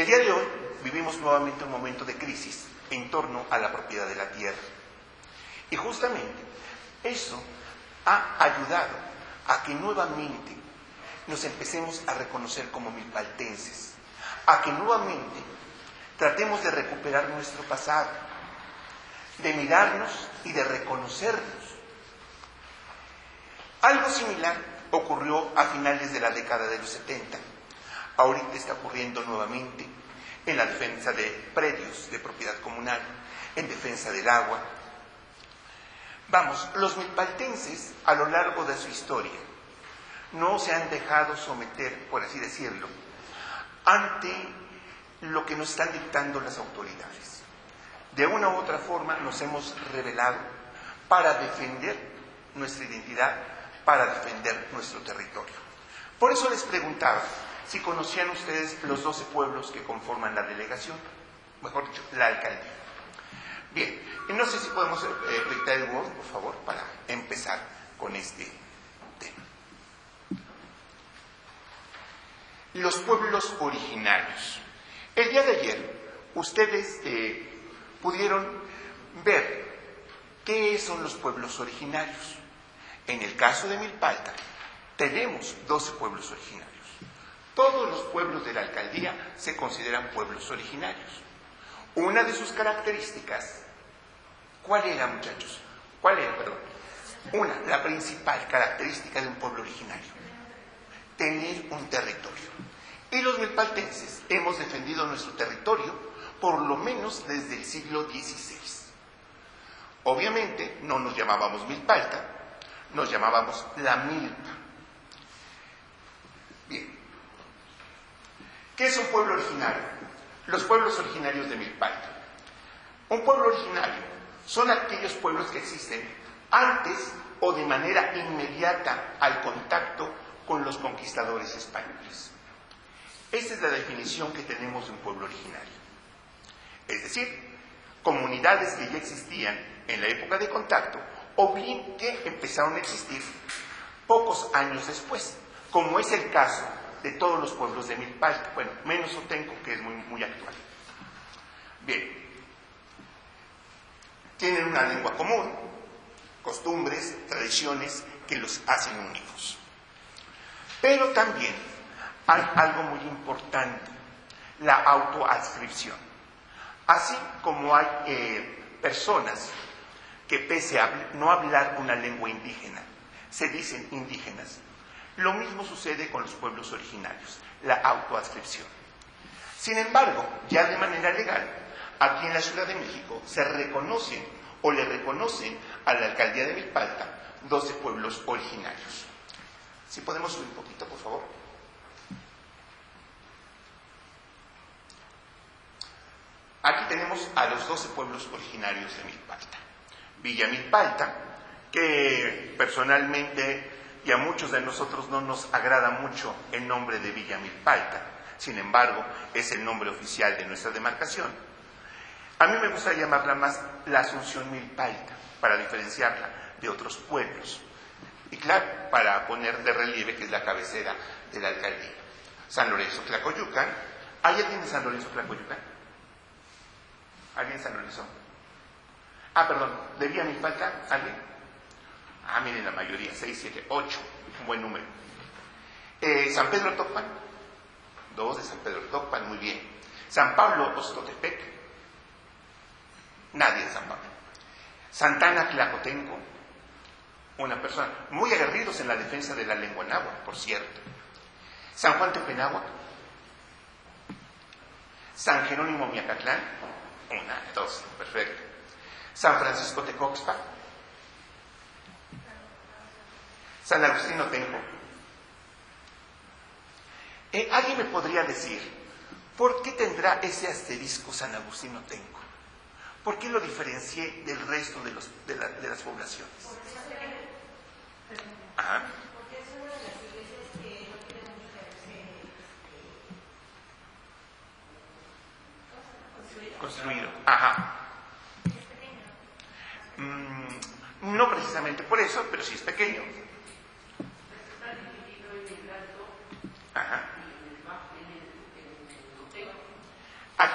El día de hoy vivimos nuevamente un momento de crisis en torno a la propiedad de la tierra. Y justamente eso ha ayudado a que nuevamente nos empecemos a reconocer como milpaltenses, a que nuevamente tratemos de recuperar nuestro pasado, de mirarnos y de reconocernos. Algo similar ocurrió a finales de la década de los 70. Ahorita está ocurriendo nuevamente en la defensa de predios de propiedad comunal, en defensa del agua. Vamos, los milpaltenses a lo largo de su historia no se han dejado someter, por así decirlo, ante lo que nos están dictando las autoridades. De una u otra forma nos hemos rebelado para defender nuestra identidad, para defender nuestro territorio. Por eso les preguntaba si conocían ustedes los 12 pueblos que conforman la delegación, mejor dicho, la alcaldía. Bien, y no sé si podemos proyectar el Word, por favor, para empezar con este tema. Los pueblos originarios. El día de ayer, ustedes pudieron ver qué son los pueblos originarios. En el caso de Milpalta, tenemos 12 pueblos originarios. Todos los pueblos de la alcaldía se consideran pueblos originarios. Una de sus características, ¿cuál era, muchachos? La principal característica de un pueblo originario: tener un territorio. Y los milpaltenses hemos defendido nuestro territorio por lo menos desde el siglo XVI. Obviamente no nos llamábamos Milpalta, nos llamábamos la Milpa. Bien. ¿Qué es un pueblo originario? Los pueblos originarios de Milpalta. Un pueblo originario son aquellos pueblos que existen antes o de manera inmediata al contacto con los conquistadores españoles. Esa es la definición que tenemos de un pueblo originario. Es decir, comunidades que ya existían en la época de contacto o bien que empezaron a existir pocos años después, como es el caso de todos los pueblos de Milpalta, bueno, menos Otenco, que es muy actual. Bien, tienen una lengua común, costumbres, tradiciones que los hacen únicos. Pero también hay algo muy importante: la autoadscripción. Así como hay personas que pese a no hablar una lengua indígena, se dicen indígenas, lo mismo sucede con los pueblos originarios, la autoadscripción. Sin embargo, ya de manera legal, aquí en la Ciudad de México se reconocen o le reconocen a la alcaldía de Milpalta 12 pueblos originarios. Si podemos subir un poquito, por favor. Aquí tenemos a los 12 pueblos originarios de Milpalta. Villa Milpalta, que personalmente y a muchos de nosotros no nos agrada mucho el nombre de Villa Milpalta, sin embargo, es el nombre oficial de nuestra demarcación. A mí me gusta llamarla más la Asunción Milpalta, para diferenciarla de otros pueblos. Y claro, para poner de relieve que es la cabecera de la alcaldía. San Lorenzo Tlacoyucan. ¿Hay alguien de San Lorenzo Tlacoyucan? ¿Alguien de San Lorenzo? Perdón, ¿de Villa Milpalta? ¿Alguien? Miren, la mayoría, 6, 7, 8, un buen número. San Pedro Tocpan, 2 de San Pedro Tocpan, muy bien. San Pablo Ostotepec, nadie de San Pablo. Santana Tlacotenco, una persona, muy aguerridos en la defensa de la lengua náhuatl, por cierto. San Juan Tepenáhuac, San Jerónimo Miacatlán, 1, 2, perfecto. San Francisco Tecoxpa, San Agustín Otenco. ¿Alguien me podría decir por qué tendrá ese asterisco San Agustín Otenco? ¿Por qué lo diferencié del resto de las poblaciones? Porque es una de las iglesias que no tiene mucho construido. No precisamente por eso, pero sí es pequeño.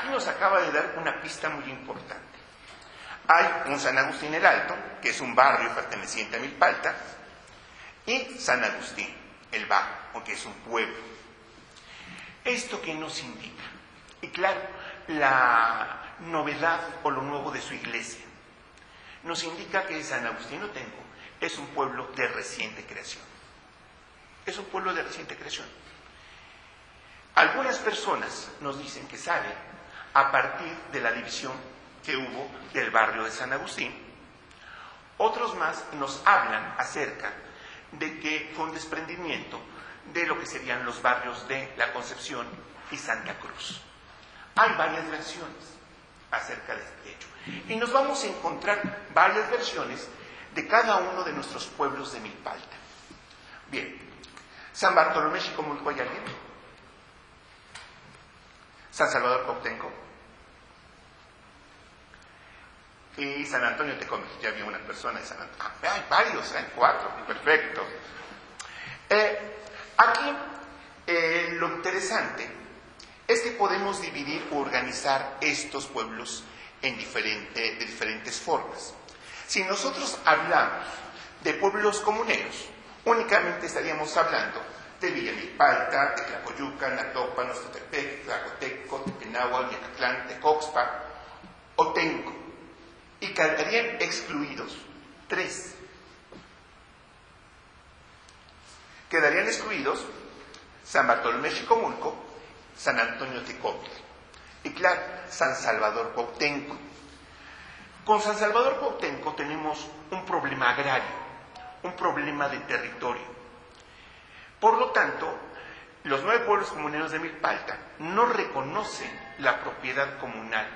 aquí nos acaba de dar una pista muy importante. Hay un San Agustín el Alto, que es un barrio perteneciente a Milpalta, y San Agustín el Bajo, que es un pueblo. ¿Esto qué nos indica? Y claro, la novedad o lo nuevo de su iglesia nos indica que San Agustín Otenco es un pueblo de reciente creación. Es un pueblo de reciente creación. Algunas personas nos dicen que sale a partir de la división que hubo del barrio de San Agustín. Otros más nos hablan acerca de que fue un desprendimiento de lo que serían los barrios de La Concepción y Santa Cruz. Hay varias versiones acerca de este hecho. Y nos vamos a encontrar varias versiones de cada uno de nuestros pueblos de Milpalta. Bien, San Bartolomé Xicomulco, ¿hay alguien? San Salvador Cuauhtémoc y San Antonio Tecomel. Ya había una persona de San Antonio. Hay varios, hay 4, perfecto. Aquí lo interesante es que podemos dividir o organizar estos pueblos de diferentes formas. Si nosotros hablamos de pueblos comuneros, únicamente estaríamos hablando de Villa Milpalta, de Tlacoyucan, Atopan, Oxtepec, Tlacoteco, Tepenahuac, Yacatlán, Tecoxpa, Otenco, y quedarían excluidos 3. Quedarían excluidos San Bartolomé Xicomulco, San Antonio Tecomel y claro, San Salvador Cuauhtémoc. Con San Salvador Cuauhtémoc tenemos un problema agrario, un problema de territorio. Por lo tanto, los 9 pueblos comuneros de Milpalta no reconocen la propiedad comunal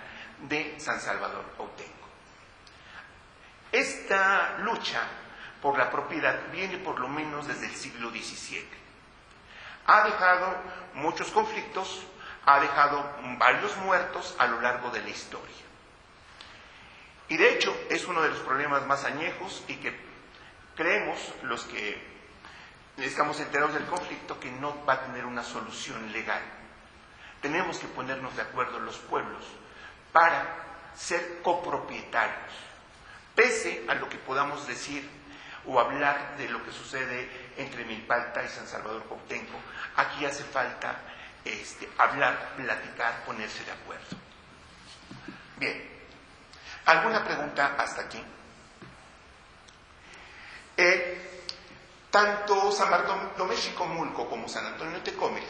de San Salvador Cuauhtémoc. Esta lucha por la propiedad viene por lo menos desde el siglo XVII. Ha dejado muchos conflictos, ha dejado varios muertos a lo largo de la historia. Y de hecho es uno de los problemas más añejos y que creemos los que estamos enterados del conflicto que no va a tener una solución legal. Tenemos que ponernos de acuerdo los pueblos para ser copropietarios. Pese a lo que podamos decir o hablar de lo que sucede entre Milpalta y San Salvador Cuauhtémoc, aquí hace falta hablar, platicar, ponerse de acuerdo. Bien, ¿alguna pregunta hasta aquí? Tanto San Bartolomé Xicomulco como San Antonio Tecomel,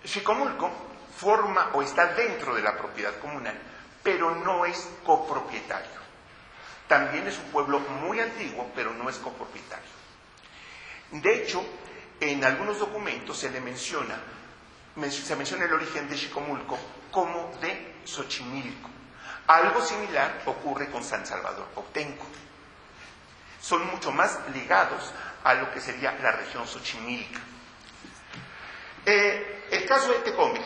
Xicomulco forma o está dentro de la propiedad comunal, pero no es copropietario. También es un pueblo muy antiguo, pero no es copropietario. De hecho, en algunos documentos se menciona el origen de Xicomulco como de Xochimilco. Algo similar ocurre con San Salvador Cuauhtémoc. Son mucho más ligados a lo que sería la región xochimilca. El caso de Tecomel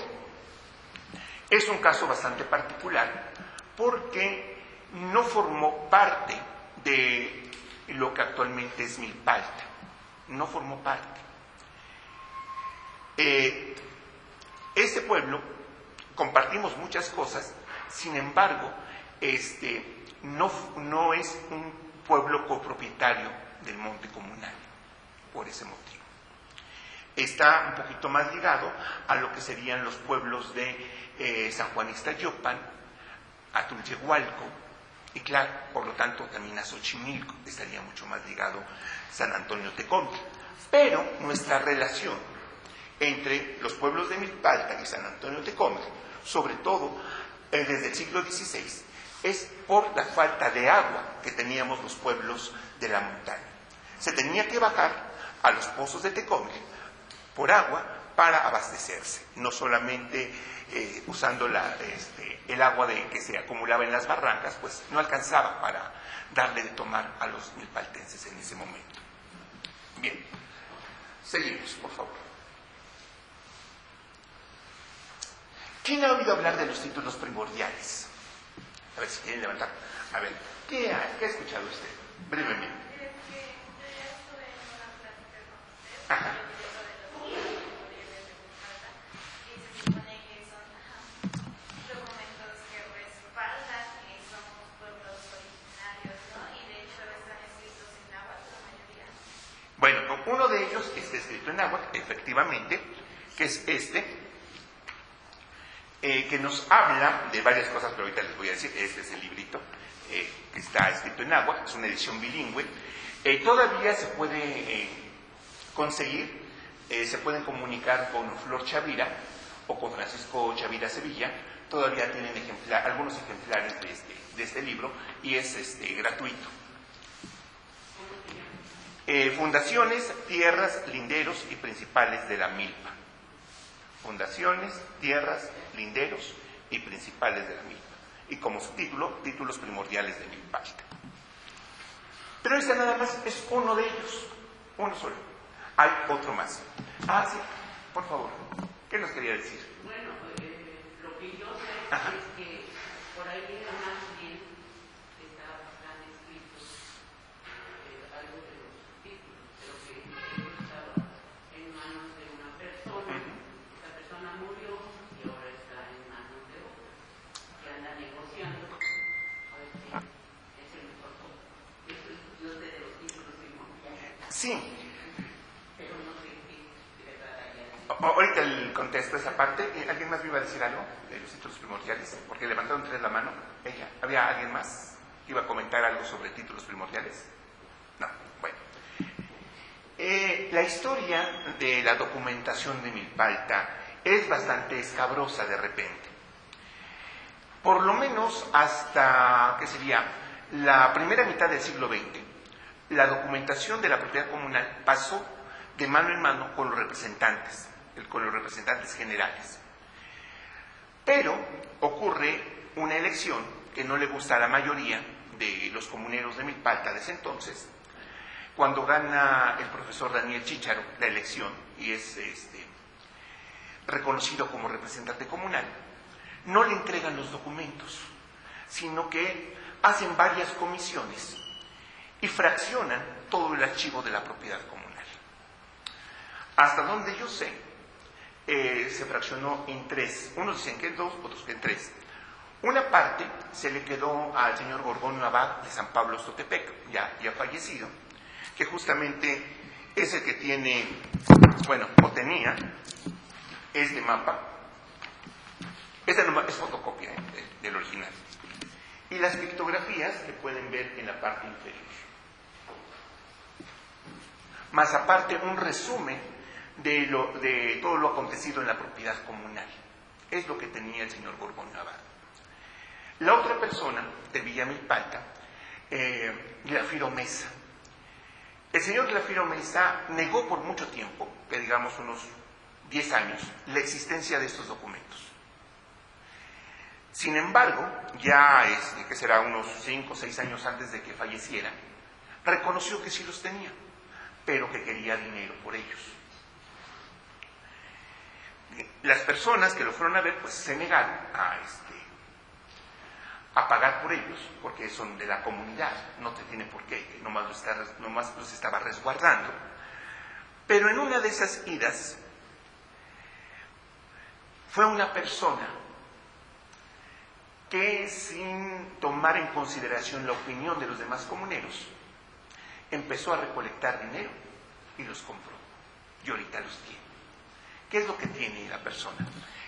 es un caso bastante particular porque no formó parte de lo que actualmente es Milpalta. No formó parte. Este pueblo compartimos muchas cosas, sin embargo, no es un pueblo copropietario del monte comunal, por ese motivo. Está un poquito más ligado a lo que serían los pueblos de San Juan Ixtayopan, a Tulyehualco, y claro, por lo tanto también a Xochimilco, estaría mucho más ligado San Antonio Tecomel. Pero nuestra relación entre los pueblos de Milpalta y San Antonio Tecomel, sobre todo desde el siglo XVI, es por la falta de agua que teníamos los pueblos de la montaña. Se tenía que bajar a los pozos de Tecomel por agua para abastecerse, no solamente usando el agua que se acumulaba en las barrancas, pues no alcanzaba para darle de tomar a los milpaltenses en ese momento. Bien, seguimos, por favor. ¿Quién ha oído hablar de los títulos primordiales? A ver si quieren levantar. A ver, ¿qué ha escuchado usted? Brevemente. Ajá. uno de ellos está escrito en náhuatl, efectivamente, que es que nos habla de varias cosas, pero ahorita les voy a decir. Este es el librito que está escrito en náhuatl, es una edición bilingüe. Todavía se puede conseguir, se pueden comunicar con Flor Chavira o con Francisco Chavira Sevilla. Todavía tienen algunos ejemplares de este libro y es gratuito. Fundaciones, tierras, linderos y principales de la milpa. Fundaciones, tierras, linderos y principales de la milpa. Y como subtítulo, títulos primordiales de Milpalta. Pero este nada más es uno de ellos, uno solo. Hay otro más. Ah, sí, por favor. ¿Qué nos quería decir? Bueno, lo que yo sé Ajá. es que por ahí era más bien que estaban escritos algo de los títulos, pero que ellos estaban en manos de una persona. Esa persona murió y ahora está en manos de otra, que anda negociando a ver si es el mejor. Eso yo sé de los títulos primordiales. Sí. Pero no sé qué de verdad haya. Ahorita el contesto esa parte. ¿Alguien más me iba a decir algo de los títulos primordiales? Porque levantaron tres la mano. Ella. ¿Había alguien más que iba a comentar algo sobre títulos primordiales? No. Bueno. La historia de la documentación de Milpalta es bastante escabrosa de repente. Por lo menos hasta, ¿qué sería? La primera mitad del siglo XX, la documentación de la propiedad comunal pasó de mano en mano con los representantes generales. Pero ocurre una elección que no le gusta a la mayoría de los comuneros de Milpalta de ese entonces, cuando gana el profesor Daniel Chícharo la elección y es reconocido como representante comunal. No le entregan los documentos, sino que hacen varias comisiones y fraccionan todo el archivo de la propiedad comunal. Hasta donde yo sé, se fraccionó en tres. Unos dicen que en dos, otros que en tres. Una parte se le quedó al señor Gorgonio Abad de San Pablo Xotepec, ya fallecido, que justamente es el que tiene, bueno, o tenía, este mapa. Esta es fotocopia del original. Y las pictografías que pueden ver en la parte inferior. Más aparte, un resumen de todo lo acontecido en la propiedad comunal. Es lo que tenía el señor Gorgonio Abad. La otra persona de Villa Milpalta, Glafiro Mesa. El señor Glafiro Mesa negó por mucho tiempo, que digamos unos 10 años, la existencia de estos documentos. Sin embargo, ya que será unos 5 o 6 años antes de que falleciera, reconoció que sí los tenía, pero que quería dinero por ellos. Las personas que lo fueron a ver, pues se negaron a pagar por ellos, porque son de la comunidad, no te tiene por qué, nomás los estaba resguardando. Pero en una de esas idas, fue una persona que, sin tomar en consideración la opinión de los demás comuneros, empezó a recolectar dinero y los compró. Y ahorita los tiene. ¿Qué es lo que tiene la persona?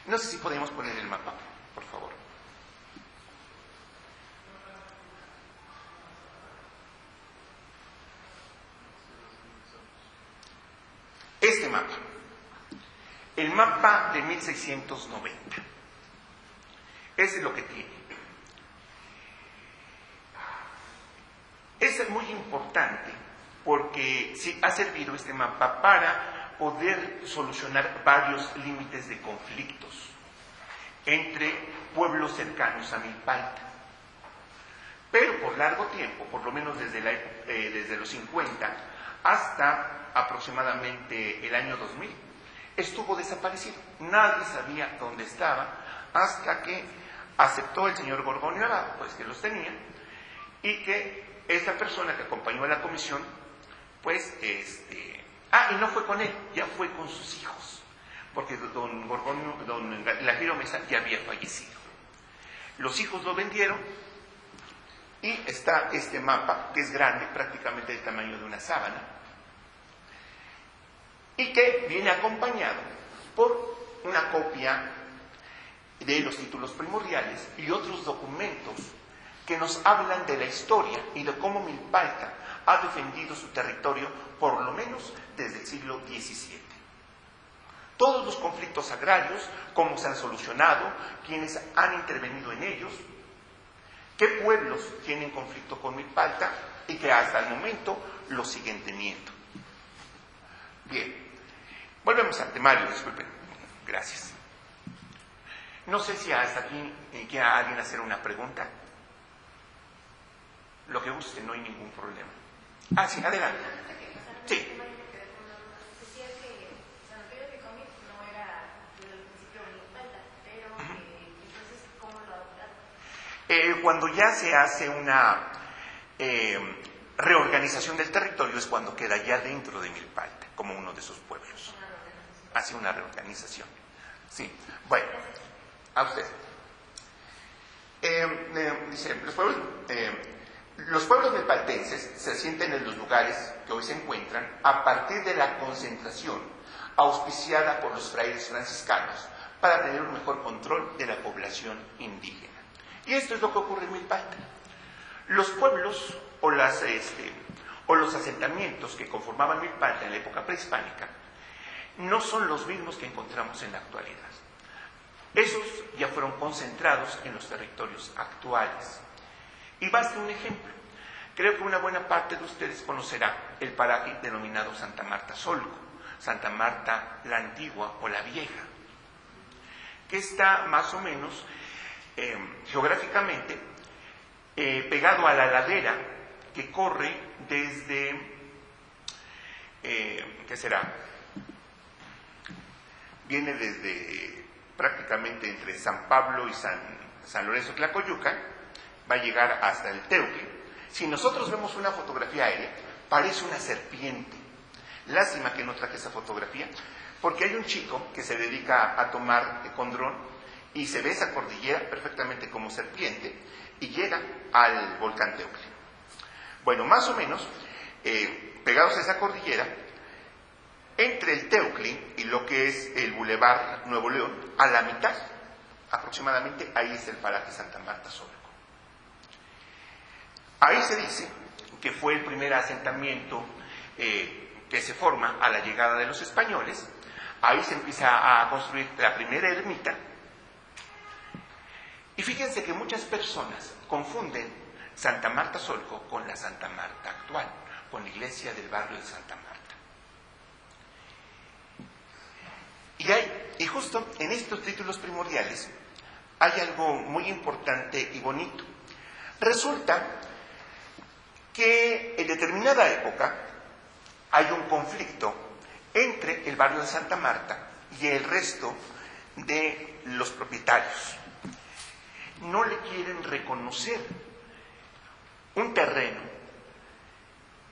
No sé si podemos poner el mapa, por favor. Este mapa, el mapa de 1690, ese es lo que tiene. Es muy importante porque sí ha servido este mapa para poder solucionar varios límites de conflictos entre pueblos cercanos a Milpalta. Pero por largo tiempo, por lo menos desde los 50 hasta aproximadamente el año 2000, estuvo desaparecido. Nadie sabía dónde estaba hasta que aceptó el señor Gorgonio Abad, pues que los tenía, y que esta persona que acompañó a la comisión, pues, y no fue con él, ya fue con sus hijos, porque don Glafiro Mesa ya había fallecido. Los hijos lo vendieron y está este mapa, que es grande, prácticamente del tamaño de una sábana, y que viene acompañado por una copia de los títulos primordiales y otros documentos que nos hablan de la historia y de cómo Milpalta ha defendido su territorio por lo menos desde el siglo XVII. Todos los conflictos agrarios, cómo se han solucionado, quiénes han intervenido en ellos, qué pueblos tienen conflicto con Milpalta y que hasta el momento lo siguen teniendo. Bien, volvemos al temario, disculpen. Gracias. No sé si hasta aquí quiera alguien hacer una pregunta. Lo que guste, no hay ningún problema. Ah, sí, adelante. Sí. Decía que Sanatorio de Cómic no era desde el principio Milpalta, pero entonces, ¿cómo lo adoptaron? Cuando ya se hace una reorganización del territorio es cuando queda ya dentro de Milpalta, como uno de sus pueblos. Hace una reorganización. Sí. Bueno, a usted. Dice, los pueblos milpaltenses se asientan en los lugares que hoy se encuentran a partir de la concentración auspiciada por los frailes franciscanos para tener un mejor control de la población indígena. Y esto es lo que ocurre en Milpalta. Los pueblos o los asentamientos que conformaban Milpalta en la época prehispánica no son los mismos que encontramos en la actualidad. Esos ya fueron concentrados en los territorios actuales. Y basta un ejemplo. Creo que una buena parte de ustedes conocerá el paraje denominado Santa Marta Solco, Santa Marta la Antigua o la Vieja, que está más o menos geográficamente pegado a la ladera que corre desde, ¿qué será? Viene desde prácticamente entre San Pablo y San Lorenzo Tlacoyuca, va a llegar hasta el Teucle. Si nosotros vemos una fotografía aérea, parece una serpiente. Lástima que no traje esa fotografía, porque hay un chico que se dedica a tomar con dron y se ve esa cordillera perfectamente como serpiente y llega al volcán Teucle. Bueno, más o menos, pegados a esa cordillera, entre el Teucle y lo que es el Boulevard Nuevo León, a la mitad, aproximadamente, ahí es el paraje Santa Marta Solco. Ahí se dice que fue el primer asentamiento que se forma a la llegada de los españoles. Ahí se empieza a construir la primera ermita. Y fíjense que muchas personas confunden Santa Marta Solco con la Santa Marta actual, con la iglesia del barrio de Santa Marta. Y justo en estos títulos primordiales hay algo muy importante y bonito. Resulta que en determinada época hay un conflicto entre el barrio de Santa Marta y el resto de los propietarios. No le quieren reconocer un terreno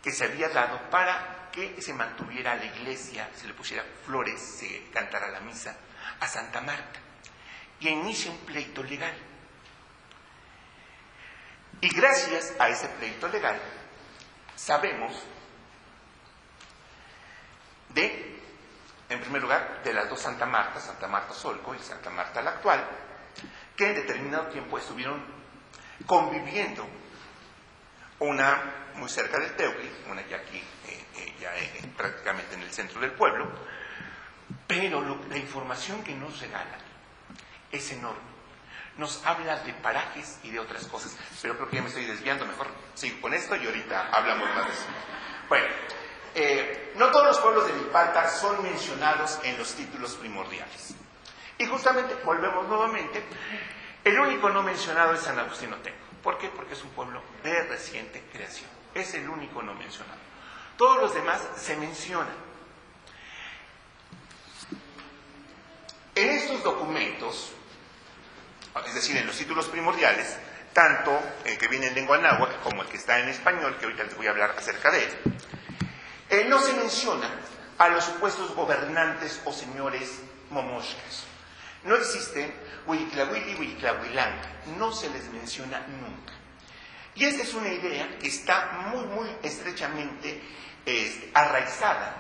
que se había dado para que se mantuviera la iglesia, se le pusiera flores, se cantara la misa a Santa Marta. Y inicia un pleito legal. Y gracias a ese pleito legal, sabemos en primer lugar, de las dos Santa Marta Solco y Santa Marta la actual, que en determinado tiempo estuvieron conviviendo, una muy cerca del Teucle, una ya aquí, prácticamente en el centro del pueblo, pero la información que nos regala es enorme. Nos habla de parajes y de otras cosas, pero creo que ya me estoy desviando, mejor sigo con esto y ahorita hablamos más de eso. Bueno, no todos los pueblos de Milpalta son mencionados en los títulos primordiales. Y justamente, volvemos nuevamente, el único no mencionado es San Agustín Otenco. ¿Por qué? Porque es un pueblo de reciente creación. Es el único no mencionado. Todos los demás se mencionan. En estos documentos, es decir, en los títulos primordiales, tanto el que viene en lengua náhuatl como el que está en español, que ahorita les voy a hablar acerca de él, no se menciona a los supuestos gobernantes o señores momoshkas. No existen Huitlahuili, Huitlahuilán, no se les menciona nunca. Y esta es una idea que está muy, muy estrechamente arraizada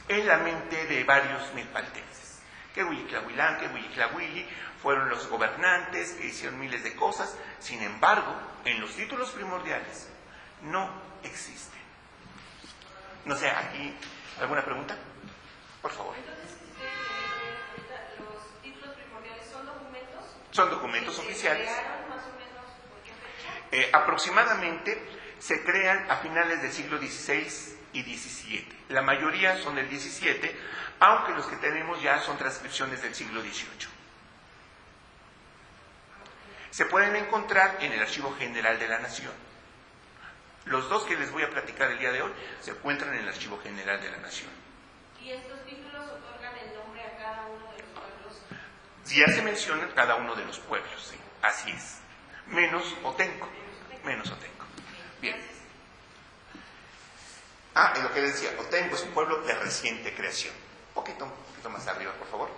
en la mente de varios milpaltenses. Que Huiquilahuilán, que Huiquilahuili fueron los gobernantes que hicieron miles de cosas. Sin embargo, en los títulos primordiales no existen. No sé, aquí, ¿alguna pregunta? Por favor. Entonces, los títulos primordiales son documentos. Son documentos oficiales. ¿Se crearon más o menos por qué fecha? Aproximadamente se crean a finales del siglo XVI y XVII. La mayoría son del XVII, aunque los que tenemos ya son transcripciones del siglo XVIII. Se pueden encontrar en el Archivo General de la Nación. Los dos que les voy a platicar el día de hoy se encuentran en el Archivo General de la Nación. ¿Y estos títulos otorgan el nombre a cada uno de los pueblos? Ya se mencionan cada uno de los pueblos, sí, así es. Menos Otenco. Bien. Es lo que les decía, Otenco es un pueblo de reciente creación. Un poquito más arriba, por favor.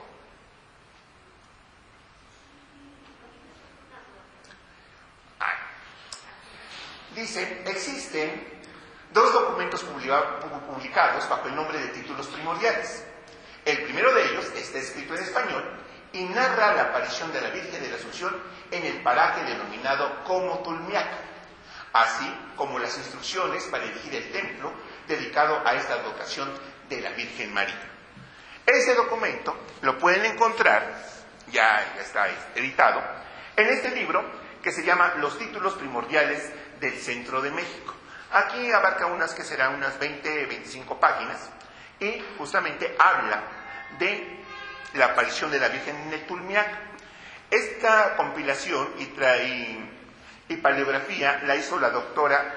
Dice, existen dos documentos publicados bajo el nombre de títulos primordiales. El primero de ellos está escrito en español y narra la aparición de la Virgen de la Asunción en el paraje denominado como Tulmiaca, así como las instrucciones para erigir el templo dedicado a esta advocación de la Virgen María. Este documento lo pueden encontrar, ya está editado, en este libro que se llama Los títulos primordiales del Centro de México. Aquí abarca que serán unas 20-25 páginas y justamente habla de la aparición de la Virgen en el Tulmiaca. Esta compilación y paleografía la hizo la doctora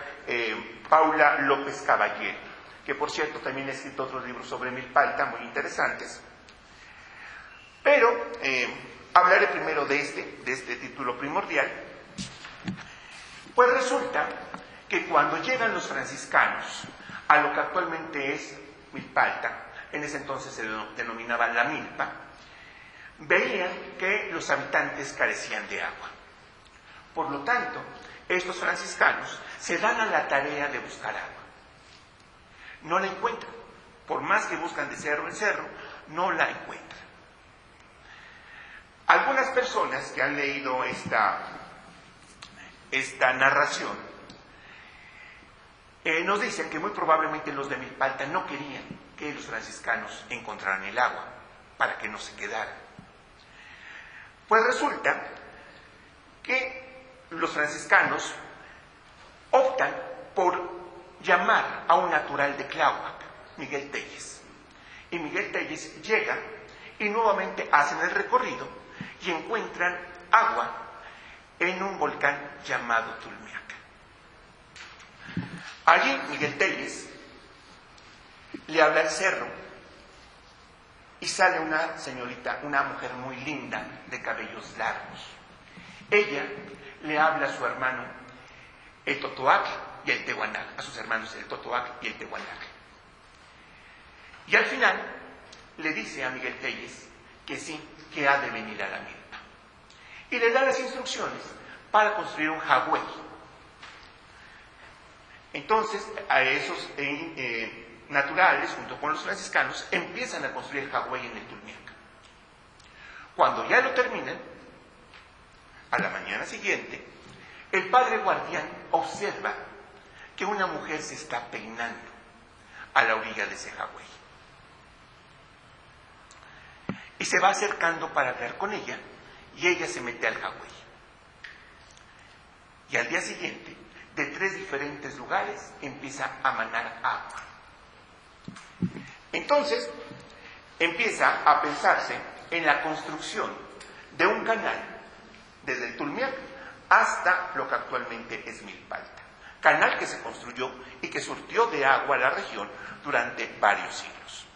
Paula López Caballero, que por cierto también ha escrito otros libros sobre Milpalta muy interesantes. Pero hablaré primero de este título primordial. Pues resulta que cuando llegan los franciscanos a lo que actualmente es Milpalta, en ese entonces se denominaba La Milpa, veían que los habitantes carecían de agua. Por lo tanto, estos franciscanos se dan a la tarea de buscar agua. No la encuentran. Por más que buscan de cerro en cerro, no la encuentran. Algunas personas que han leído esta narración nos dicen que muy probablemente los de Milpalta no querían que los franciscanos encontraran el agua para que no se quedaran. Pues resulta que los franciscanos optan por llamar a un natural de Tláhuac, Miguel Telles. Y Miguel Telles llega y nuevamente hacen el recorrido y encuentran agua en un volcán llamado Tulmiaca. Allí Miguel Telles le habla al cerro y sale una señorita, una mujer muy linda de cabellos largos. Ella le habla a su hermano el Totoac y el Tehuanac, a sus hermanos el Totoac y el Tehuanac. Y al final le dice a Miguel Telles que sí, que ha de venir a la milpa. Y le da las instrucciones para construir un jagüey. Entonces, a esos naturales, junto con los franciscanos, empiezan a construir el jagüey en el Tulmiaca. Cuando ya lo terminan, a la mañana siguiente, el padre guardián observa que una mujer se está peinando a la orilla de ese jagüey. Y se va acercando para hablar con ella, y ella se mete al jagüey. Y al día siguiente, de 3 diferentes lugares, empieza a manar agua. Entonces, empieza a pensarse en la construcción de un canal desde el Tulmiaca hasta lo que actualmente es Milpalta. Canal que se construyó y que surtió de agua a la región durante varios siglos.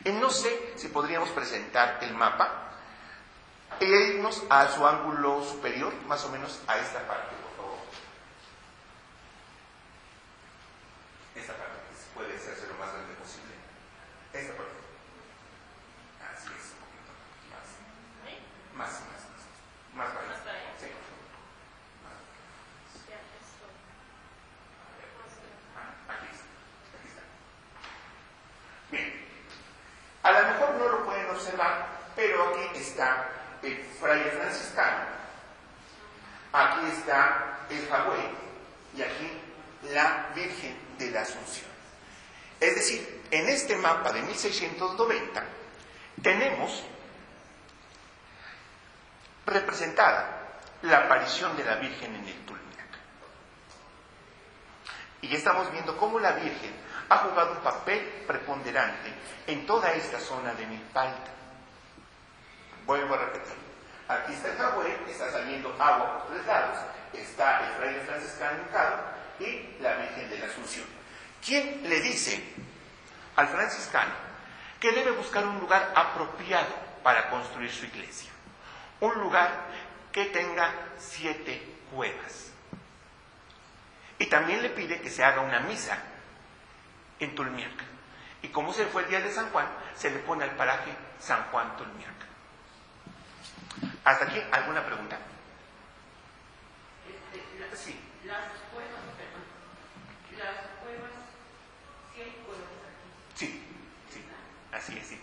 No sé si podríamos presentar el mapa e irnos a su ángulo superior, más o menos a esta parte, por favor. Esta parte puede hacerse lo más grande posible. Esta parte. Así es, un poquito más. Más para allá. Sí. Aquí está. Bien. aquí está el fraile franciscano, aquí está el Jagüey y aquí la Virgen de la Asunción. Es decir, en este mapa de 1690 tenemos representada la aparición de la Virgen en el Tulmiac. Y ya estamos viendo cómo la Virgen ha jugado un papel preponderante en toda esta zona de Milpalta. Vuelvo a repetir. Aquí está el Jagüey, está saliendo agua por los lados, está el fraile franciscano hincado y la Virgen de la Asunción. ¿Quién le dice al franciscano que debe buscar un lugar apropiado para construir su iglesia? Un lugar que tenga 7 cuevas. Y también le pide que se haga una misa en Tulmiac. Y como se fue el día de San Juan, se le pone al paraje San Juan Tulmiac. ¿Hasta aquí alguna pregunta? Sí. Las cuevas, perdón. Las cuevas, sí hay cuevas aquí. Sí, sí, así es, sí.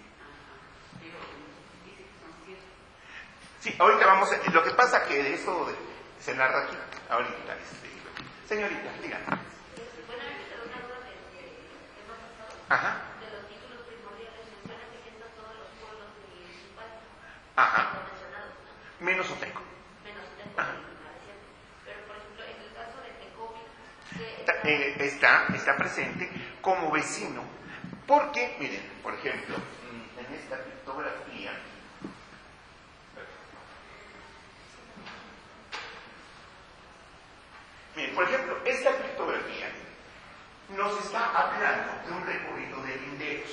Pero dice que son 7. Sí, ahorita vamos a... Lo que pasa que eso se narra aquí. Ahorita, señorita, dígame. Bueno, me quedó una duda que hemos pasado. Ajá. De los títulos primordiales, menciona que están todos los pueblos de Milpalta. Ajá. Mencionados, ¿no? Menos Otenco. Menos Otenco, Ajá. pero por ejemplo, en el caso de Tecovi, Está presente como vecino, porque, miren, por ejemplo, en esta pictografía, miren, por ejemplo, esta pictografía nos está hablando de un recorrido de linderos.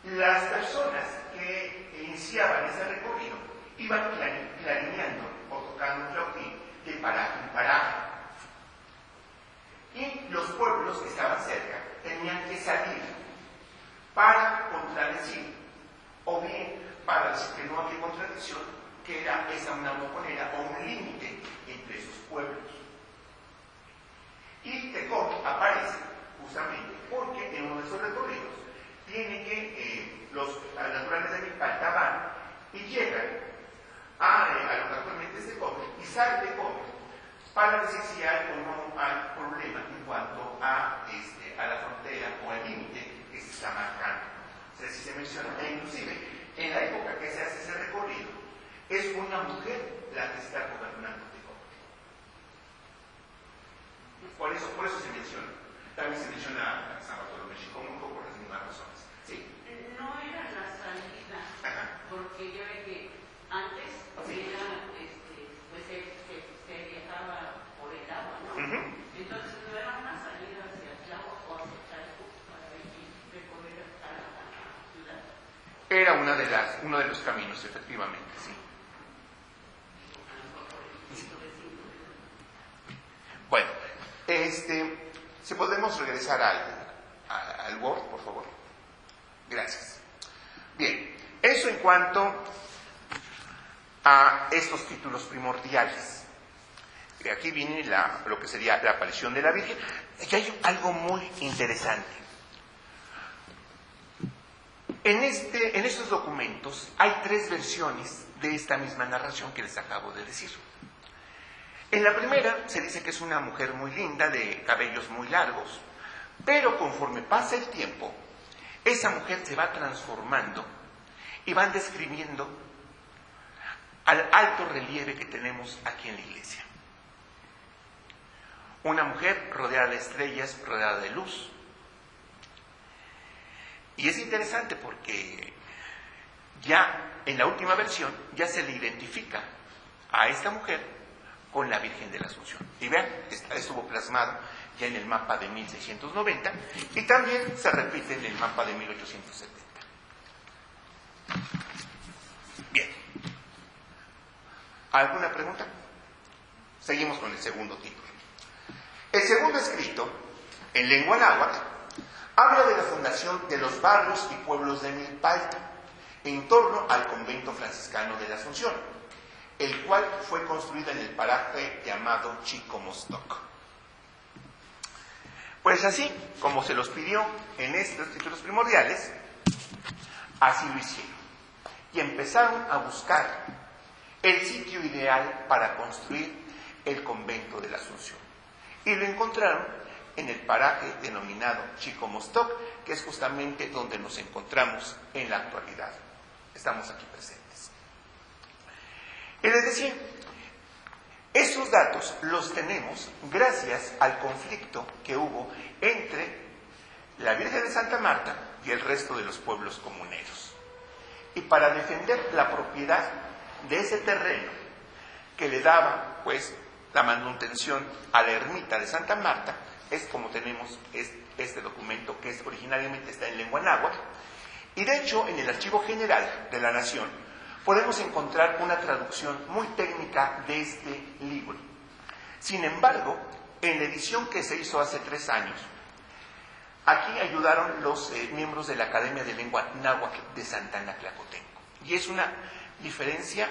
Las personas que iniciaban ese recorrido iban clarineando o tocando un flautín de paraje en paraje. Y los pueblos que estaban cerca tenían que salir para contradecir, o bien para decir que no había contradicción, que era esa una boconera o un límite entre esos pueblos. Y Tecovi aparece justamente porque en uno de esos recorridos tiene que los naturales de Milpalta van y llegan a lo que actualmente es Tecovi y salen de Tecovi para decir si hay o no hay problema en cuanto a la frontera o al límite que se está marcando. O sea, si se menciona, e inclusive en la época que se hace ese recorrido, es una mujer la que está gobernando Tecovi. Por eso se menciona. También se menciona a San Bartolomé Chicomuco por las mismas razones. Sí. No era la salida, porque yo ve que antes era, pues se viajaba por el agua, ¿no? Entonces no era una salida hacia el agua o hacia Chalco para recorrer hasta la ciudad. Era uno de los caminos, efectivamente, sí. Bueno, si podemos regresar al Word, por favor. Gracias. Bien, eso en cuanto a estos títulos primordiales. Aquí viene lo que sería la aparición de la Virgen. Y hay algo muy interesante. En estos documentos hay 3 versiones de esta misma narración que les acabo de decir. En la primera se dice que es una mujer muy linda, de cabellos muy largos, pero conforme pasa el tiempo, esa mujer se va transformando y van describiendo al alto relieve que tenemos aquí en la iglesia. Una mujer rodeada de estrellas, rodeada de luz. Y es interesante porque ya en la última versión ya se le identifica a esta mujer con la Virgen de la Asunción. Y vean, estuvo plasmado ya en el mapa de 1690 y también se repite en el mapa de 1870. Bien. ¿Alguna pregunta? Seguimos con el segundo título. El segundo escrito, en lengua náhuatl, habla de la fundación de los barrios y pueblos de Milpalta en torno al convento franciscano de la Asunción, el cual fue construido en el paraje llamado Chicomostoc. Pues así como se los pidió en estos títulos primordiales, Así lo hicieron. Y empezaron a buscar el sitio ideal para construir el convento de la Asunción. Y lo encontraron en el paraje denominado Chicomostoc, que es justamente donde nos encontramos en la actualidad. Estamos aquí presentes. Y les decía, esos datos los tenemos gracias al conflicto que hubo entre la Virgen de Santa Marta y el resto de los pueblos comuneros. Y para defender la propiedad de ese terreno que le daba, pues, la manutención a la ermita de Santa Marta, es como tenemos este documento que originalmente está en lengua náhuatl. Y de hecho, en el Archivo General de la Nación podemos encontrar una traducción muy técnica de este libro. Sin embargo, en la edición que se hizo hace 3 años, aquí ayudaron los miembros de la Academia de Lengua Náhuatl de Santana Tlacotenco. Y es una diferencia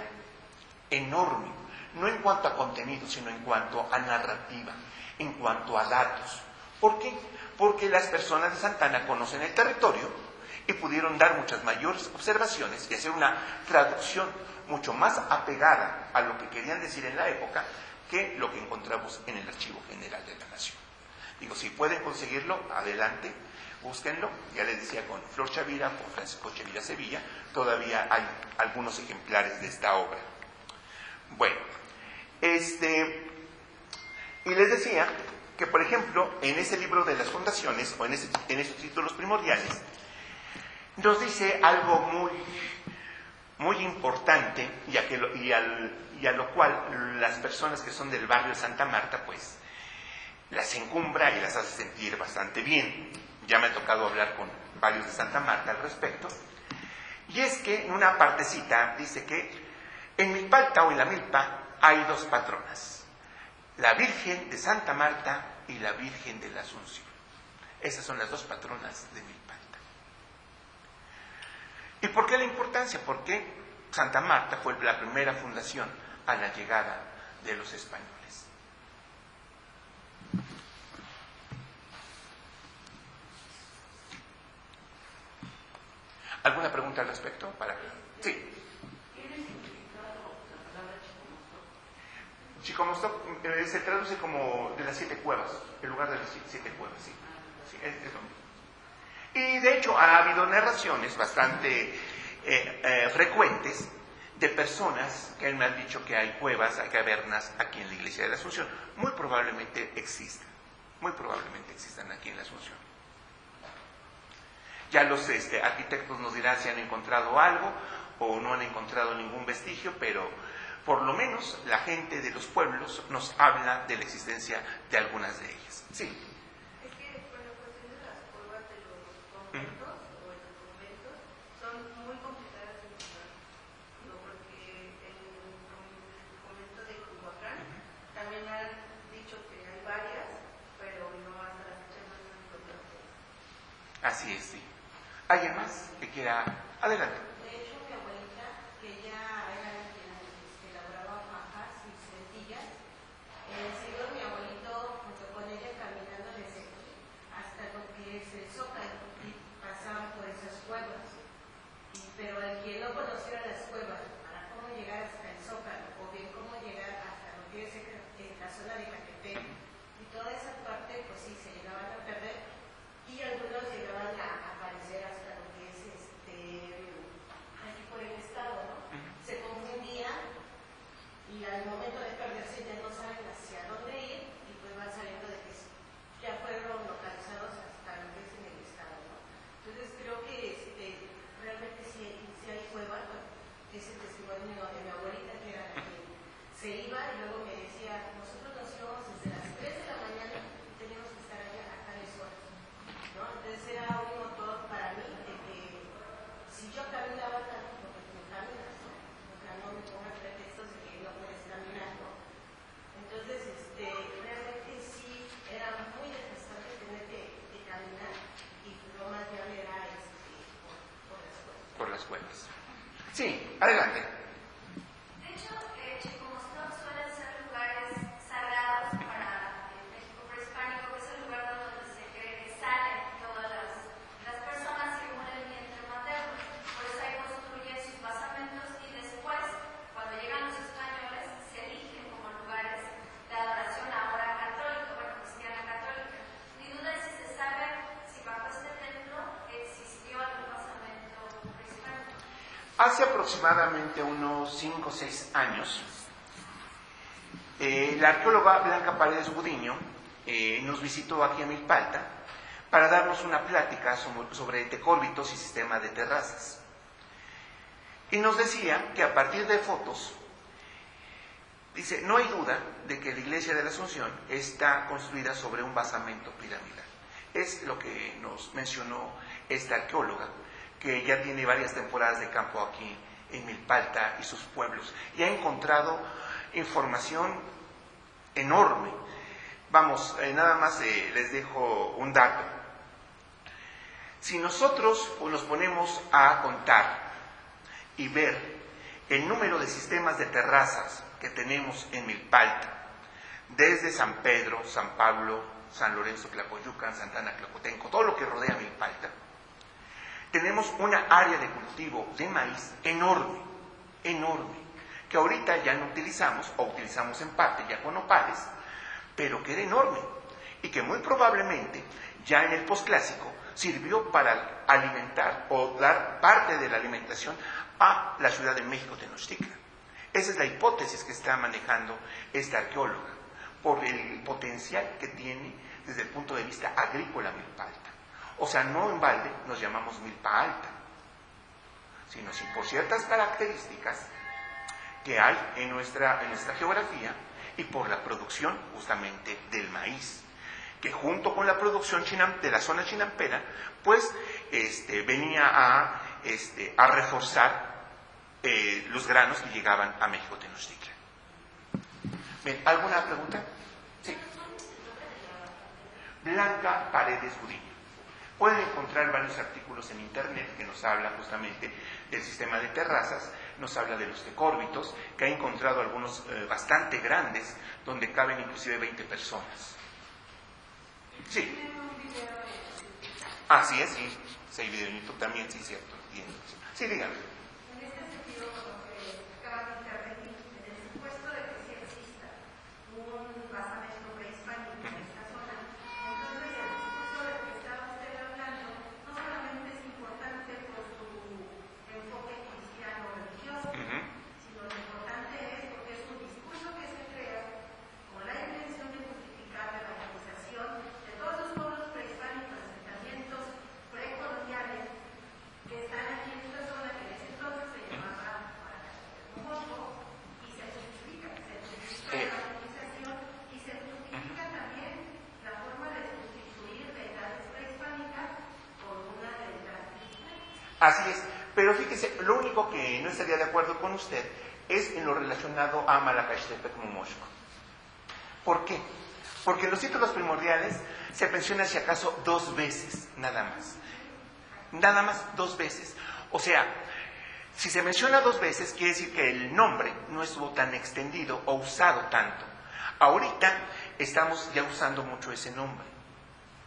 enorme, no en cuanto a contenido, sino en cuanto a narrativa, en cuanto a datos. ¿Por qué? Porque las personas de Santana conocen el territorio y pudieron dar muchas mayores observaciones y hacer una traducción mucho más apegada a lo que querían decir en la época que lo que encontramos en el Archivo General de la Nación. Digo, si pueden conseguirlo, adelante, búsquenlo. Ya les decía, con Flor Chavira, con Francisco Chavira Sevilla, todavía hay algunos ejemplares de esta obra. Bueno, y les decía que, por ejemplo, en ese libro de las fundaciones, o en esos títulos primordiales, nos dice algo muy importante, y a lo cual las personas que son del barrio de Santa Marta, pues, las encumbra y las hace sentir bastante bien. Ya me ha tocado hablar con varios de Santa Marta al respecto. Y es que en una partecita dice que en Milpalta o en la Milpa hay 2 patronas: la Virgen de Santa Marta y la Virgen de la Asunción. Esas son las 2 patronas de Milpalta. ¿Y por qué la importancia? Porque Santa Marta fue la primera fundación a la llegada de los españoles. ¿Alguna pregunta al respecto? Sí. ¿Tiene significado la palabra Chicomostoc se traduce como de las 7 cuevas, en lugar de las 7 cuevas, sí. Sí, es lo mismo. Y de hecho ha habido narraciones bastante frecuentes de personas que me han dicho que hay cuevas, hay cavernas aquí en la iglesia de la Asunción. Muy probablemente existan aquí en la Asunción. Ya los arquitectos nos dirán si han encontrado algo o no han encontrado ningún vestigio, pero por lo menos la gente de los pueblos nos habla de la existencia de algunas de ellas. Sí. Es que con la cuestión de las cuevas de los conventos o de los conventos son muy complicadas de encontrar. No, porque en el convento de Culhuacán también han dicho que hay varias, pero no hasta la fecha no han encontrado. Así es, sí. ¿Alguien más que quiera? Adelante. De hecho, mi abuelita, que ella era la que elaboraba majas y sencillas, seguido mi abuelito junto con ella caminando desde aquí hasta lo que es el Zócalo y pasaban por esas cuevas. Pero el que no conociera las cuevas para cómo llegar hasta el Zócalo o bien cómo llegar hasta lo que es la zona de Catepec y toda esa parte, pues sí, se llegaban a perder y algunos llegaban a aparecer hasta lo que es aquí por el estado, ¿no? Se confundían y al momento de perderse ya no saben hacia dónde ir y pues van saliendo de que ya fueron localizados hasta lo que es en el estado, ¿no? Entonces creo que realmente sí hay cuevas, bueno, es el testimonio de mi abuelita que era la que se iba y luego me decía, nosotros nos íbamos desde las 3 de la mañana y teníamos que estar allá a tales horas, ¿no? Entonces era un motor para mí de que si yo caminaba tanto, porque tú caminas, ¿no? O sea, no me pongas pretextos de que no puedes caminar, ¿no? Entonces, realmente sí era muy desgastante tener que caminar y lo más viable era por las cuevas. Por las cuevas. Sí, adelante. De hecho, Chicomostoc suelen ser lugares sagrados para el México prehispánico, que es el lugar donde se cree que salen todas las personas que mueren en vientre materno. Por eso Hace aproximadamente unos 5 o 6 años, la arqueóloga Blanca Paredes Gudiño nos visitó aquí en Milpalta para darnos una plática sobre tecórbitos y sistema de terrazas. Y nos decía que a partir de fotos, dice, no hay duda de que la iglesia de la Asunción está construida sobre un basamento piramidal. Es lo que nos mencionó esta arqueóloga, que ya tiene varias temporadas de campo aquí en Milpalta y sus pueblos, y ha encontrado información enorme. Vamos, nada más les dejo un dato. Si nosotros nos ponemos a contar y ver el número de sistemas de terrazas que tenemos en Milpalta, desde San Pedro, San Pablo, San Lorenzo, Tlacoyucan, Santana, Tlacotenco, todo lo que rodea Milpalta, tenemos una área de cultivo de maíz enorme, enorme, que ahorita ya no utilizamos, o utilizamos en parte ya con nopales, pero que era enorme, y que muy probablemente ya en el posclásico sirvió para alimentar o dar parte de la alimentación a la Ciudad de México, Tenochtitlan. Esa es la hipótesis que está manejando esta arqueóloga, por el potencial que tiene desde el punto de vista agrícola Milpalta. O sea, no en balde nos llamamos Milpa Alta, sino por ciertas características que hay en nuestra geografía y por la producción justamente del maíz, que junto con la producción de la zona chinampera, pues venía a reforzar los granos que llegaban a México Tenochtitlan. Bien, ¿alguna pregunta? Sí. Blanca Paredes Gudiño. Pueden encontrar varios artículos en internet que nos habla justamente del sistema de terrazas, nos habla de los tecórbitos, que ha encontrado algunos bastante grandes, donde caben inclusive 20 personas. Sí. Así es, sí. Sí, video en YouTube también, sí, cierto. Sí, dígame. En este sentido, lo que acaba de intervenir, en el supuesto de que sí exista un basamento prehispánico en esta zona, entonces el discurso del que estaba usted hablando no solamente es importante por su enfoque cristiano religioso, sino lo importante es porque es un discurso que se crea con la intención de justificar la organización de todos los pueblos prehispánicos, asentamientos precoloniales que están aquí en esta zona, que en ese entonces se llamaba Mojo, y se justifica la organización y se justifica también la forma de sustituir deidades prehispánicas por una deidad cristiana. Así es, pero fíjese, lo único que no estaría de acuerdo con usted es en lo relacionado a Malacaxtepec Momoxco. ¿Por qué? Porque en los títulos primordiales se menciona si acaso 2 veces, nada más. Nada más 2 veces. O sea, si se menciona 2 veces, quiere decir que el nombre no estuvo tan extendido o usado tanto. Ahorita estamos ya usando mucho ese nombre,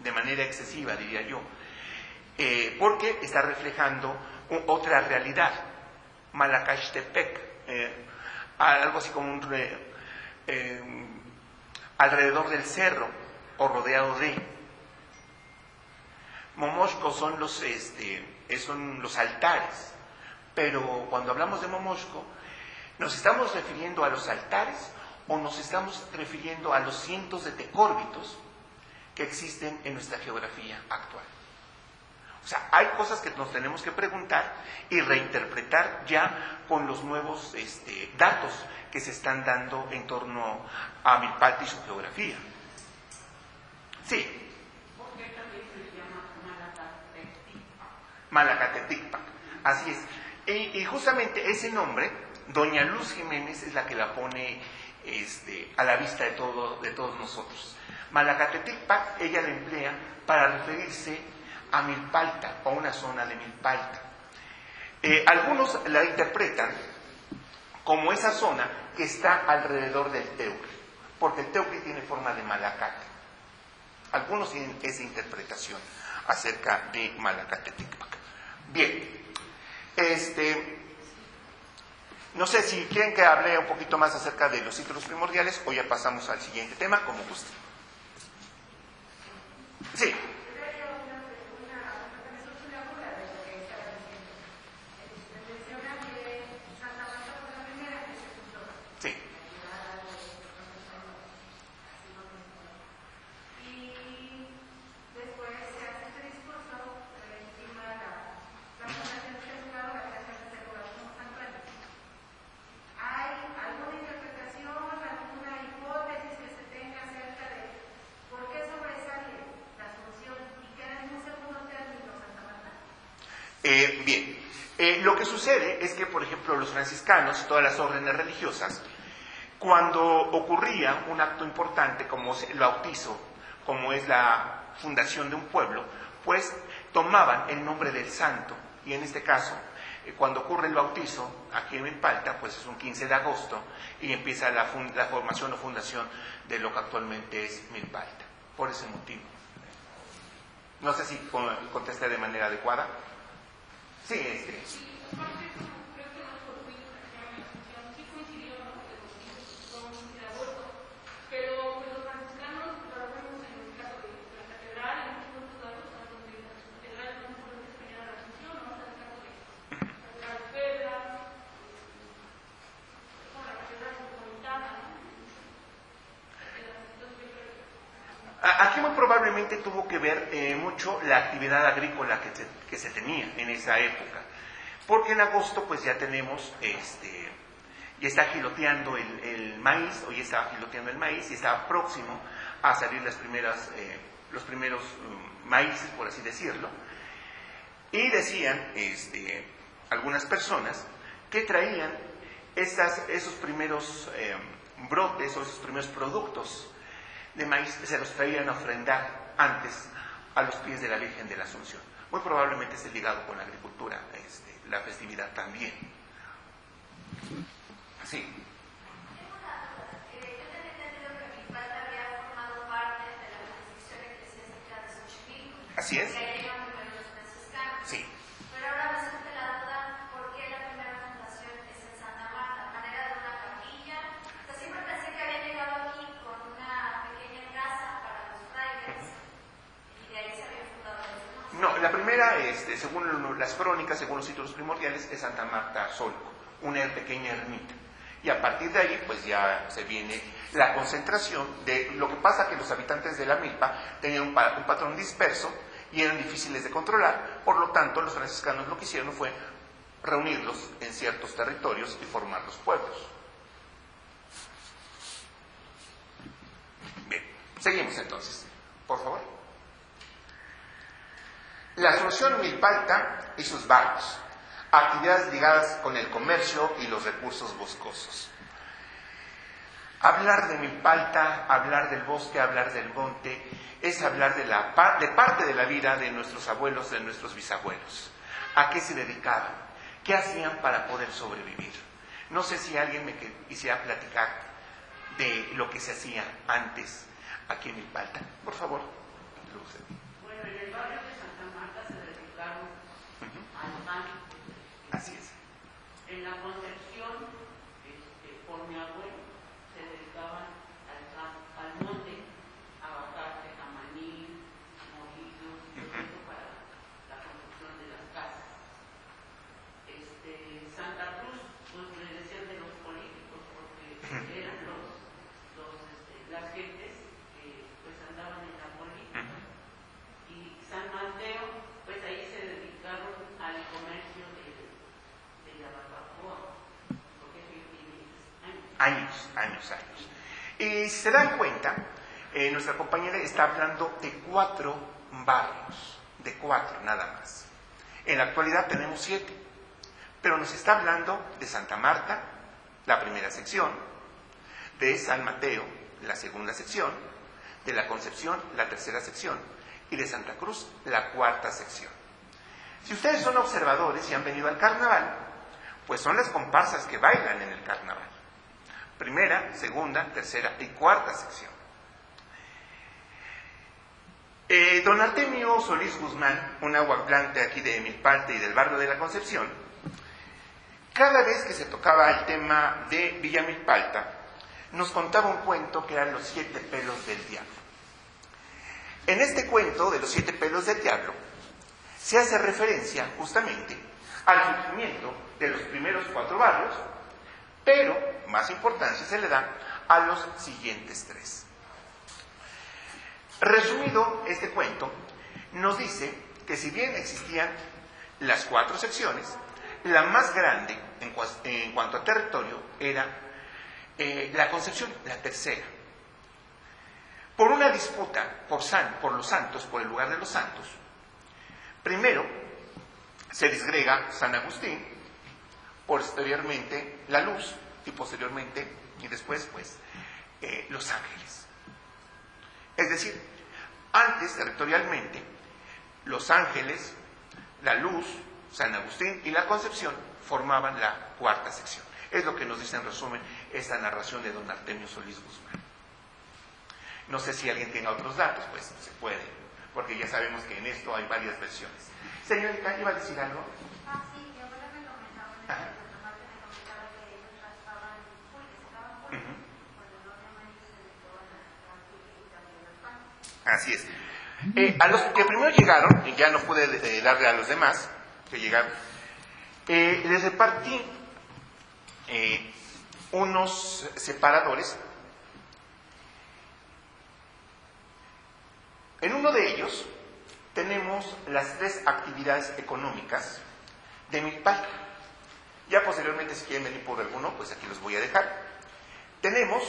de manera excesiva, diría yo, porque está reflejando otra realidad. Malacaxtepec, algo así como alrededor del cerro o rodeado de. Momoxco son los altares, pero cuando hablamos de Momoxco, ¿nos estamos refiriendo a los altares o nos estamos refiriendo a los cientos de tecórbitos que existen en nuestra geografía actual? O sea, hay cosas que nos tenemos que preguntar y reinterpretar ya con los nuevos datos que se están dando en torno a Milpalta y su geografía. Sí. Malacateticpac, así es. Y justamente ese nombre, doña Luz Jiménez es la que la pone a la vista de todos nosotros. Malacateticpac, ella la emplea para referirse a Milpalta, o una zona de Milpalta. Algunos la interpretan como esa zona que está alrededor del Teucri, porque el Teucri tiene forma de malacate. Algunos tienen esa interpretación acerca de Malacateticpac. Bien, no sé si quieren que hable un poquito más acerca de los títulos primordiales o ya pasamos al siguiente tema, como guste. Sí. Una Bien, lo que sucede es que, por ejemplo, los franciscanos y todas las órdenes religiosas, cuando ocurría un acto importante como es el bautizo, como es la fundación de un pueblo, pues tomaban el nombre del santo. Y en este caso, cuando ocurre el bautizo aquí en Milpalta, pues es un 15 de agosto y empieza la formación o fundación de lo que actualmente es Milpalta. Por ese motivo. No sé si contesté de manera adecuada. Sí, Sí, aparte, creo que no fue muy sí coincidió, ¿no? Con el aborto, pero los franciscanos trabajamos en el caso de la catedral, en muchos puntos dados, donde las catedrales no fueron desempeñar la función, ¿no? En el caso de la Alfebra, la catedral metropolitana, ¿no? Aquí muy probablemente tuvo que ver mucho la actividad agrícola que se tenía en esa época, porque en agosto pues ya tenemos, ya está giloteando el maíz, o ya estaba giloteando el maíz y estaba próximo a salir los primeros maíces, por así decirlo, y decían algunas personas que traían esos primeros brotes o esos primeros productos de maíz, se los traían a ofrendar antes a los pies de la Virgen de la Asunción. Muy probablemente esté ligado con la agricultura, la festividad también. Sí. Tengo una duda. Yo tenía entendido que Milpalta había formado parte de la jurisdicción eclesiástica de Xochimilco. Así es. Que ahí llegaron primero los franciscanos. Sí. Pero ahora me surge la duda, ¿por qué la primera fundación es en Santa Marta? ¿A manera de una capilla? O sea, siempre pensé que había llegado aquí con una pequeña casa para los frailes y de ahí se había fundado eso, ¿no? No, la primera, según las crónicas, según los títulos primordiales, es Santa Marta Solco, una pequeña ermita. Y a partir de ahí, pues ya se viene la concentración de lo que pasa, que los habitantes de la milpa tenían un patrón disperso y eran difíciles de controlar. Por lo tanto, los franciscanos lo que hicieron fue reunirlos en ciertos territorios y formar los pueblos. Bien, seguimos entonces, por favor. La Asunción Milpalta y sus barrios. Actividades ligadas con el comercio y los recursos boscosos. Hablar de Milpalta, hablar del bosque, hablar del monte, es hablar de parte de la vida de nuestros abuelos, de nuestros bisabuelos. ¿A qué se dedicaban? ¿Qué hacían para poder sobrevivir? No sé si alguien me quisiera platicar de lo que se hacía antes aquí en Milpalta. Por favor, Luz. Bueno, en el barrio de Santa Marta se dedicaron al campo. Así es. En la Concepción, por mi abuelo, se dedicaban al monte, a aguacate, a maní, mojillos, eso para la construcción de las casas. Santa Cruz, pues le decían de los políticos, porque eran las gentes que pues andaban en la política. Y San Mateo, pues ahí se dedicaron al comercio de la barbacoa, porque eso tiene Años. Y si se dan cuenta, nuestra compañera está hablando de 4 barrios, de 4 nada más. En la actualidad tenemos 7, pero nos está hablando de Santa Marta, la primera sección, de San Mateo, la segunda sección, de la Concepción, la tercera sección, y de Santa Cruz, la cuarta sección. Si ustedes son observadores y han venido al carnaval, pues son las comparsas que bailan en el carnaval. Primera, segunda, tercera y cuarta sección. Don Artemio Solís Guzmán, un aguaplante aquí de Milpalta y del barrio de la Concepción, cada vez que se tocaba el tema de Villa Milpalta, nos contaba un cuento que eran los 7 pelos del diablo. En este cuento de los 7 pelos del diablo, se hace referencia justamente al surgimiento de los primeros 4 barrios, pero más importancia se le da a los siguientes 3. Resumido este cuento, nos dice que si bien existían las 4 secciones, la más grande en cuanto a territorio era la Concepción, la tercera. Por una disputa por los santos, por el lugar de los santos, primero se disgrega San Agustín, posteriormente La Luz y posteriormente y después pues Los Ángeles. Es decir, antes territorialmente Los Ángeles, La Luz, San Agustín y la Concepción formaban la cuarta sección. Es lo que nos dice en resumen esta narración de don Artemio Solís Guzmán. No sé si alguien tiene otros datos, pues se puede, porque ya sabemos que en esto hay varias versiones. Señorita, ¿iba a decir algo? Sí, mi abuela me comentaba, me comentaba que ellos raspaban pulques, sacaban pulques, cuando no había maíz se les daban la pulque y también las panes. Así es. A los que primero llegaron, y ya no pude darle a los demás que llegaron, les repartí unos separadores. En uno de ellos tenemos las 3 actividades económicas de Milpalta. Ya posteriormente, si quieren venir por alguno, pues aquí los voy a dejar. Tenemos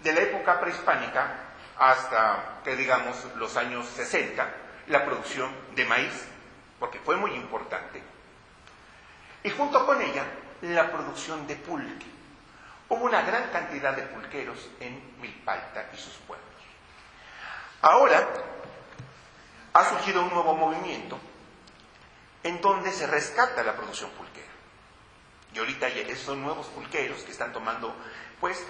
de la época prehispánica hasta, que digamos, los años 60, la producción de maíz, porque fue muy importante. Y junto con ella, la producción de pulque. Hubo una gran cantidad de pulqueros en Milpalta y sus pueblos. Ahora ha surgido un nuevo movimiento en donde se rescata la producción pulquera. Y ahorita son nuevos pulqueros que están tomando, pues,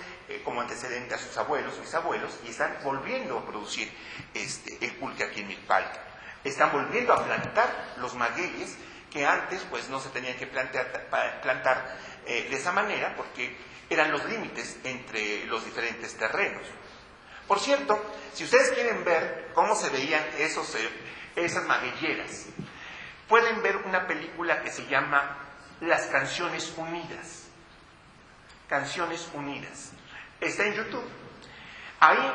como antecedente a sus abuelos, bisabuelos, y están volviendo a producir el pulque aquí en Milpalta. Están volviendo a plantar los magueyes que antes, pues, no se tenían que plantar de esa manera porque eran los límites entre los diferentes terrenos. Por cierto, si ustedes quieren ver cómo se veían esas magueyeras, pueden ver una película que se llama Las Canciones Unidas. Canciones Unidas. Está en YouTube. Ahí,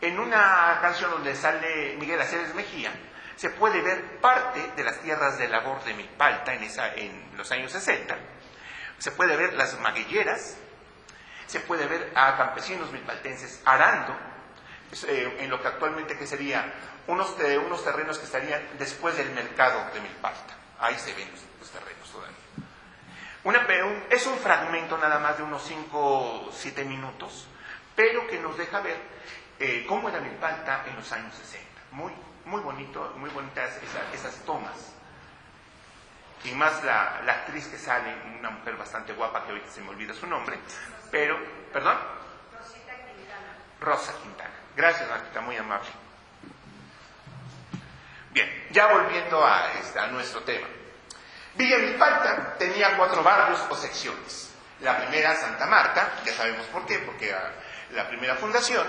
en una canción donde sale Miguel Aceves Mejía, se puede ver parte de las tierras de labor de Milpalta en los años 60. Se puede ver las magueyeras, se puede ver a campesinos milpaltenses arando, en lo que actualmente que sería unos terrenos que estarían después del mercado de Milpalta. Ahí se ven los terrenos todavía. Es un fragmento nada más de unos 5 o 7 minutos, pero que nos deja ver cómo era Milpalta en los años 60. Muy bonito, muy bonitas esas tomas. Y más la actriz que sale, una mujer bastante guapa, que ahorita se me olvida su nombre, pero, ¿perdón? Rosa Quintana. Gracias, Marquita, muy amable. Bien, ya volviendo a nuestro tema. Villa Milpalta tenía 4 barrios o secciones. La primera, Santa Marta, ya sabemos por qué, porque era la primera fundación.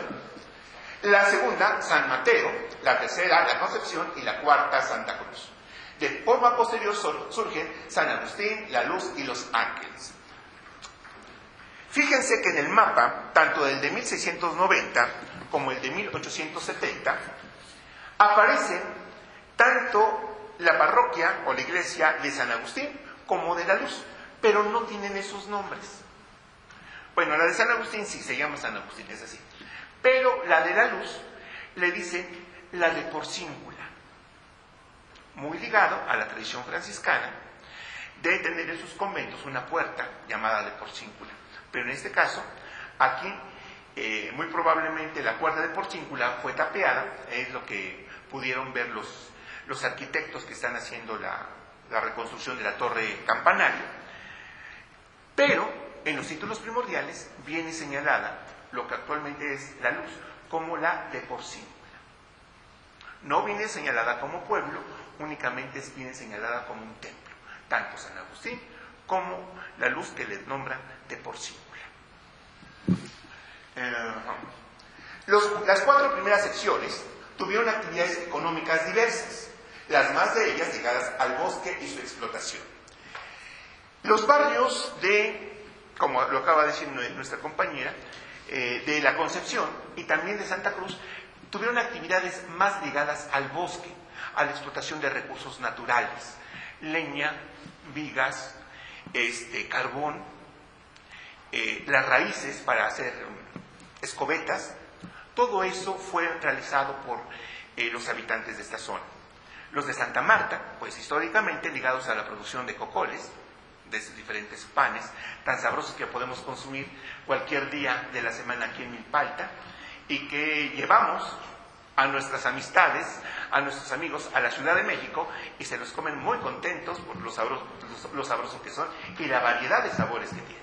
La segunda, San Mateo. La tercera, La Concepción. Y la cuarta, Santa Cruz. De forma posterior surgen San Agustín, La Luz y Los Ángeles. Fíjense que en el mapa, tanto el de 1690 como el de 1870, aparecen tanto la parroquia o la iglesia de San Agustín como de La Luz, pero no tienen esos nombres. Bueno, la de San Agustín sí se llama San Agustín, es así, pero la de La Luz le dicen la de Porcíncula, muy ligado a la tradición franciscana de tener en sus conventos una puerta llamada de Porcíncula. Pero en este caso, aquí, muy probablemente la puerta de Porcíncula fue tapeada, es lo que pudieron ver los arquitectos que están haciendo la reconstrucción de la torre campanario. Pero en los títulos primordiales viene señalada lo que actualmente es La Luz como la de Porcíncula. No viene señalada como pueblo, únicamente viene señalada como un templo, tanto San Agustín como La Luz, que les nombran de Porcíncula. Las 4 primeras secciones tuvieron actividades económicas diversas, las más de ellas ligadas al bosque y su explotación. Los barrios como lo acaba de decir nuestra compañera, de La Concepción y también de Santa Cruz, tuvieron actividades más ligadas al bosque, a la explotación de recursos naturales, leña, vigas, carbón, las raíces para hacer escobetas. Todo eso fue realizado por los habitantes de esta zona. Los de Santa Marta, pues históricamente ligados a la producción de cocoles, de esos diferentes panes tan sabrosos que podemos consumir cualquier día de la semana aquí en Milpalta, y que llevamos a nuestras amistades, a nuestros amigos a la Ciudad de México, y se los comen muy contentos por lo sabrosos que son y la variedad de sabores que tienen.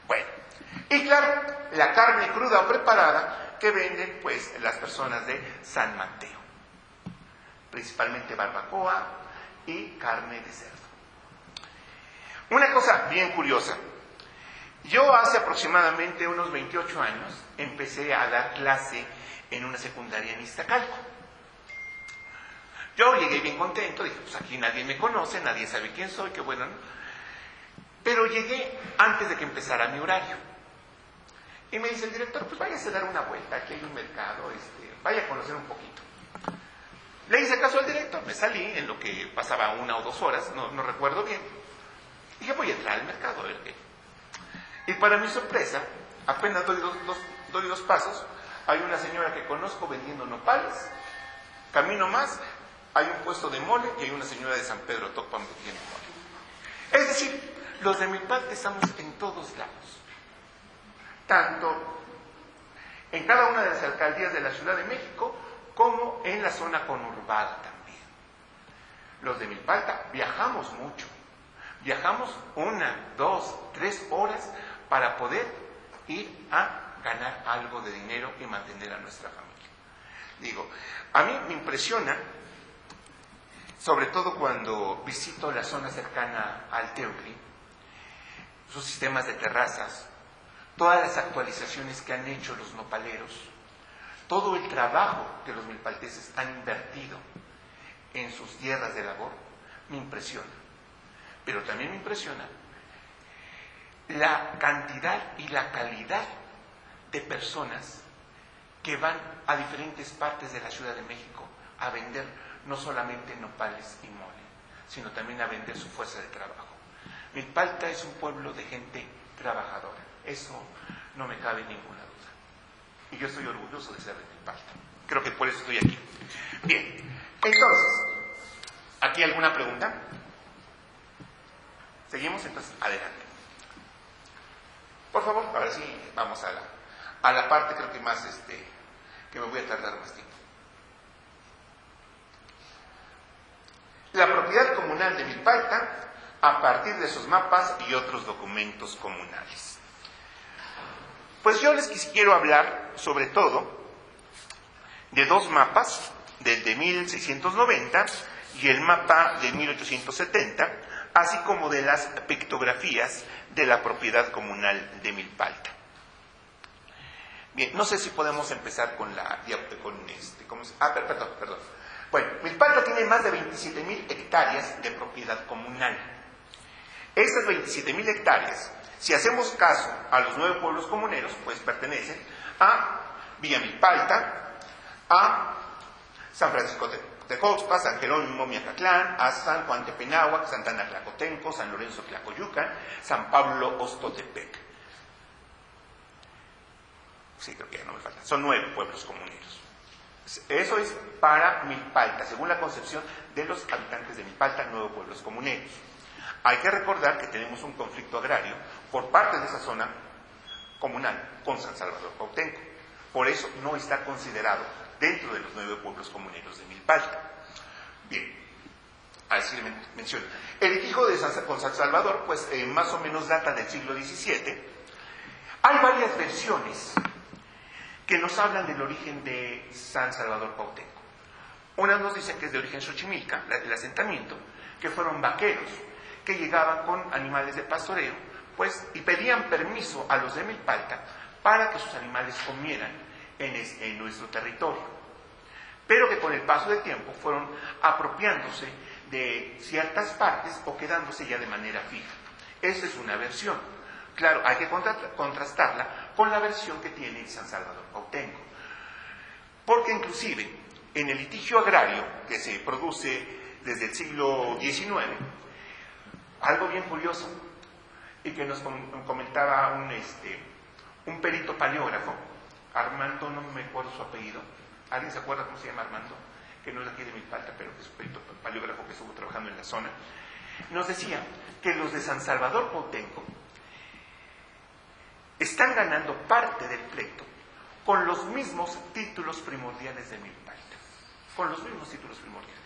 Bueno, y claro, la carne cruda o preparada que venden pues las personas de San Mateo, principalmente barbacoa y carne de cerdo. Una cosa bien curiosa, yo hace aproximadamente unos 28 años empecé a dar clase en una secundaria en Iztacalco. Yo llegué bien contento, dije, pues aquí nadie me conoce, nadie sabe quién soy, qué bueno, ¿no? Pero llegué antes de que empezara mi horario. Y me dice el director, pues váyase a dar una vuelta, aquí hay un mercado, vaya a conocer un poquito. Le hice caso al director, me salí en lo que pasaba 1 o 2 horas, no recuerdo bien. Y dije, voy a entrar al mercado a ver qué. Y para mi sorpresa, apenas doy dos pasos, hay una señora que conozco vendiendo nopales, camino más, hay un puesto de mole y hay una señora de San Pedro Topan vendiendo mole. Es decir, los de Milpalta estamos en todos lados, tanto en cada una de las alcaldías de la Ciudad de México como en la zona conurbada también. Los de Milpalta viajamos mucho, viajamos 1, 2, 3 horas para poder ir a ganar algo de dinero y mantener a nuestra familia. Digo, a mí me impresiona, sobre todo cuando visito la zona cercana al Teoclli, sus sistemas de terrazas, todas las actualizaciones que han hecho los nopaleros, todo el trabajo que los milpalteses han invertido en sus tierras de labor, me impresiona. Pero también me impresiona la cantidad y la calidad de personas que van a diferentes partes de la Ciudad de México a vender no solamente nopales y mole, sino también a vender su fuerza de trabajo. Milpalta es un pueblo de gente trabajadora, eso no me cabe ninguna duda. Y yo estoy orgulloso de ser de Milpalta. Creo que por eso estoy aquí. Bien, entonces, ¿aquí alguna pregunta? ¿Seguimos? Entonces, adelante. Por favor, ahora sí, vamos a la parte, creo que más, que me voy a tardar más tiempo. La propiedad comunal de Milpalta, a partir de sus mapas y otros documentos comunales. Pues yo les quiero hablar, sobre todo, de 2 mapas, del de 1690 y el mapa de 1870, así como de las pictografías de la propiedad comunal de Milpalta. Bien, no sé si podemos empezar con perdón. Bueno, Milpalta tiene más de 27,000 hectáreas de propiedad comunal. Estas 27,000 hectáreas, si hacemos caso a los 9 pueblos comuneros, pues pertenecen a Villa Milpalta, a San Francisco de Coxpa, San Jerónimo Miacatlán, a San Juan Tepenáhuac, Santana Tlacotenco, San Lorenzo Tlacoyucan, San Pablo Ostotepec. Sí, creo que ya no me falta. Son 9 pueblos comuneros. Eso es para Milpalta, según la concepción de los habitantes de Milpalta, 9 pueblos comuneros. Hay que recordar que tenemos un conflicto agrario por parte de esa zona comunal con San Salvador Cuauhtémoc. Por eso no está considerado dentro de los 9 pueblos comuneros de Milpalta. Bien, así le menciono. El litigio con San Salvador, pues más o menos data del siglo XVII. Hay varias versiones que nos hablan del origen de San Salvador Cuauhtémoc. Unas nos dicen que es de origen Xochimilca, el asentamiento, que fueron vaqueros que llegaban con animales de pastoreo, pues, y pedían permiso a los de Milpalta para que sus animales comieran en nuestro territorio, pero que con el paso del tiempo fueron apropiándose de ciertas partes o quedándose ya de manera fija. Esa es una versión. Claro, hay que contrastarla con la versión que tiene San Salvador Cuauhtémoc, porque inclusive en el litigio agrario que se produce desde el siglo XIX, algo bien curioso, y que nos comentaba un perito paleógrafo, Armando, no me acuerdo su apellido. ¿Alguien se acuerda cómo se llama Armando? que no es aquí de Milpalta, pero que es un paleógrafo que estuvo trabajando en la zona, nos decía que los de San Salvador Cuauhtémoc están ganando parte del pleito con los mismos títulos primordiales de Milpalta, con los mismos títulos primordiales,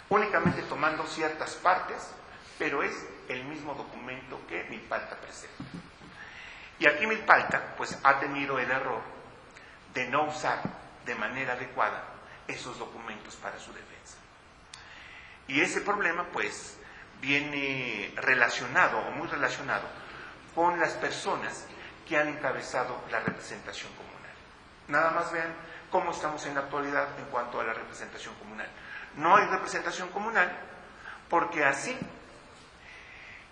únicamente tomando ciertas partes, pero es el mismo documento que Milpalta presenta. Y aquí Milpalta, pues, ha tenido el error de no usar de manera adecuada esos documentos para su defensa. Y ese problema, pues, viene relacionado, o muy relacionado, con las personas que han encabezado la representación comunal. Nada más vean cómo estamos en la actualidad en cuanto a la representación comunal. No hay representación comunal porque así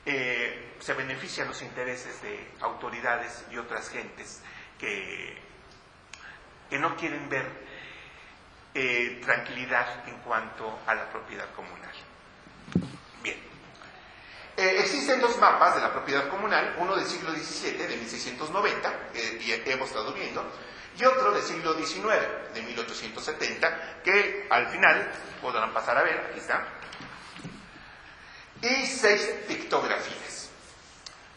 se benefician los intereses de autoridades y otras gentes que no quieren ver tranquilidad en cuanto a la propiedad comunal. Bien. Existen dos mapas de la propiedad comunal, uno del siglo XVII, de 1690, que hemos estado viendo, y otro del siglo XIX, de 1870, que al final podrán pasar a ver, aquí está, y 6 pictografías.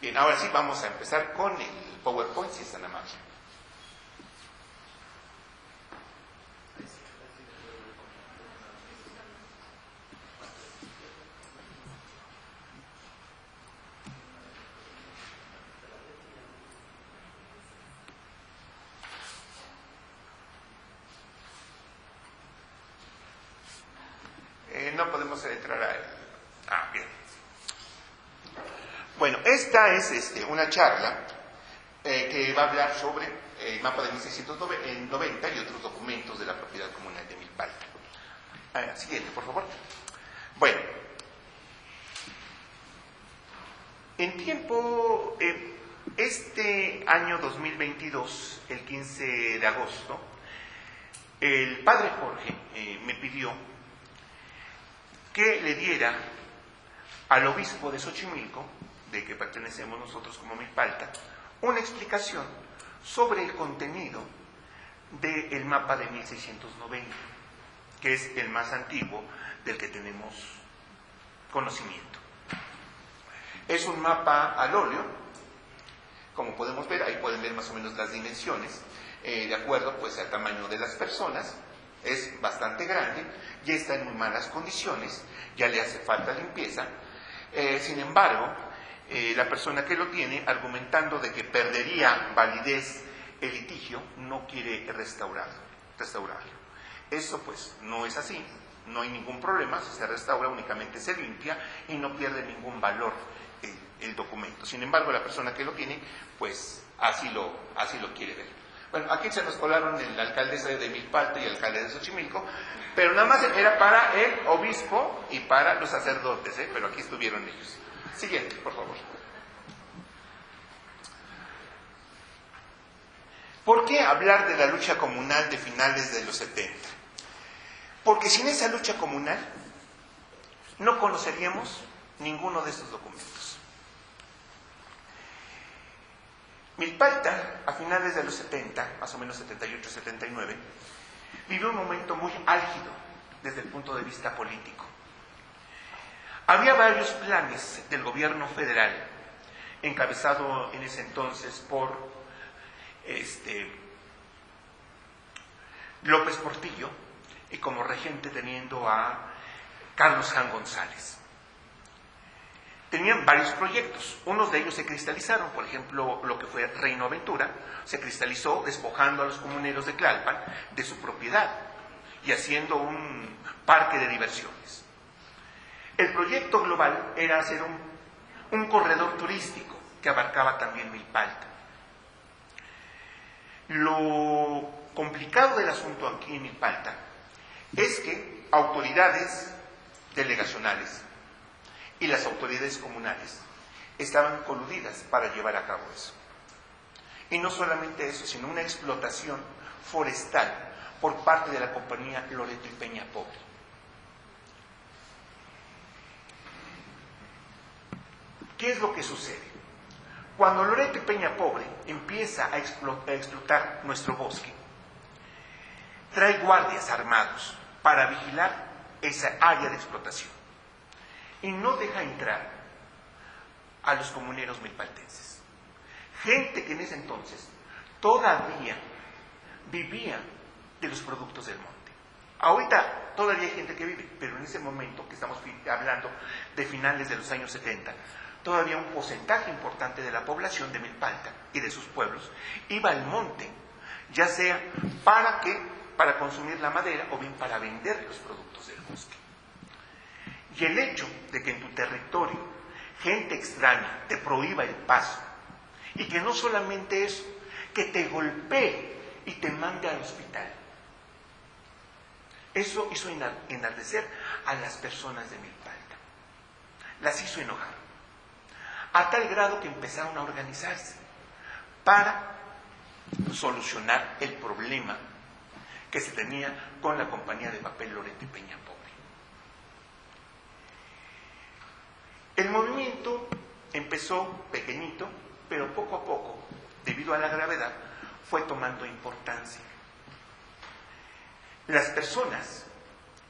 Bien, ahora sí vamos a empezar con el PowerPoint, si es tan amable. No podemos entrar a... bien. Bueno, esta es una charla que va a hablar sobre el mapa de 1690 y otros documentos de la propiedad comunal de Milpalta. Siguiente, por favor. Bueno, en tiempo, este año 2022, el 15 de agosto, el padre Jorge me pidió que le diera al obispo de Xochimilco, de que pertenecemos nosotros como Milpalta, una explicación sobre el contenido del mapa de 1690, que es el más antiguo del que tenemos conocimiento. Es un mapa al óleo, como podemos ver, ahí pueden ver más o menos las dimensiones, de acuerdo pues al tamaño de las personas. Es bastante grande, ya está en muy malas condiciones, ya le hace falta limpieza. Sin embargo, la persona que lo tiene, argumentando de que perdería validez el litigio, no quiere restaurarlo. Eso pues no es así, no hay ningún problema, si se restaura únicamente se limpia y no pierde ningún valor el documento. Sin embargo, la persona que lo tiene, pues así lo quiere ver. Bueno, aquí se nos colaron el alcaldesa de Milpalta y el alcalde de Xochimilco, pero nada más era para el obispo y para los sacerdotes, pero aquí estuvieron ellos. Siguiente, por favor. ¿Por qué hablar de la lucha comunal de finales de los 70? Porque sin esa lucha comunal no conoceríamos ninguno de estos documentos. Milpalta, a finales de los 70, más o menos 78-79, vivió un momento muy álgido desde el punto de vista político. Había varios planes del gobierno federal, encabezado en ese entonces por López Portillo, y como regente teniendo a Carlos Jan González. Tenían varios proyectos, unos de ellos se cristalizaron, por ejemplo, lo que fue Reino Aventura, se cristalizó despojando a los comuneros de Tlalpan de su propiedad y haciendo un parque de diversiones. El proyecto global era hacer un corredor turístico que abarcaba también Milpalta. Lo complicado del asunto aquí en Milpalta es que autoridades delegacionales y las autoridades comunales estaban coludidas para llevar a cabo eso. Y no solamente eso, sino una explotación forestal por parte de la compañía Loreto y Peña Pobre. ¿Qué es lo que sucede? Cuando Loreto y Peña Pobre empieza a explotar nuestro bosque, trae guardias armados para vigilar esa área de explotación. Y no deja entrar a los comuneros milpaltenses. Gente que en ese entonces todavía vivía de los productos del monte. Ahorita todavía hay gente que vive, pero en ese momento que estamos hablando de finales de los años 70, todavía un porcentaje importante de la población de Milpalta y de sus pueblos iba al monte, ya sea para consumir la madera o bien para vender los productos del bosque. Y el hecho de que en tu territorio gente extraña te prohíba el paso y que no solamente eso, que te golpee y te mande al hospital, eso hizo enardecer a las personas de Milpalta, las hizo enojar, a tal grado que empezaron a organizarse para solucionar el problema que se tenía con la compañía de papel Loreto y Peña Pobre. El movimiento empezó pequeñito, pero poco a poco, debido a la gravedad, fue tomando importancia. Las personas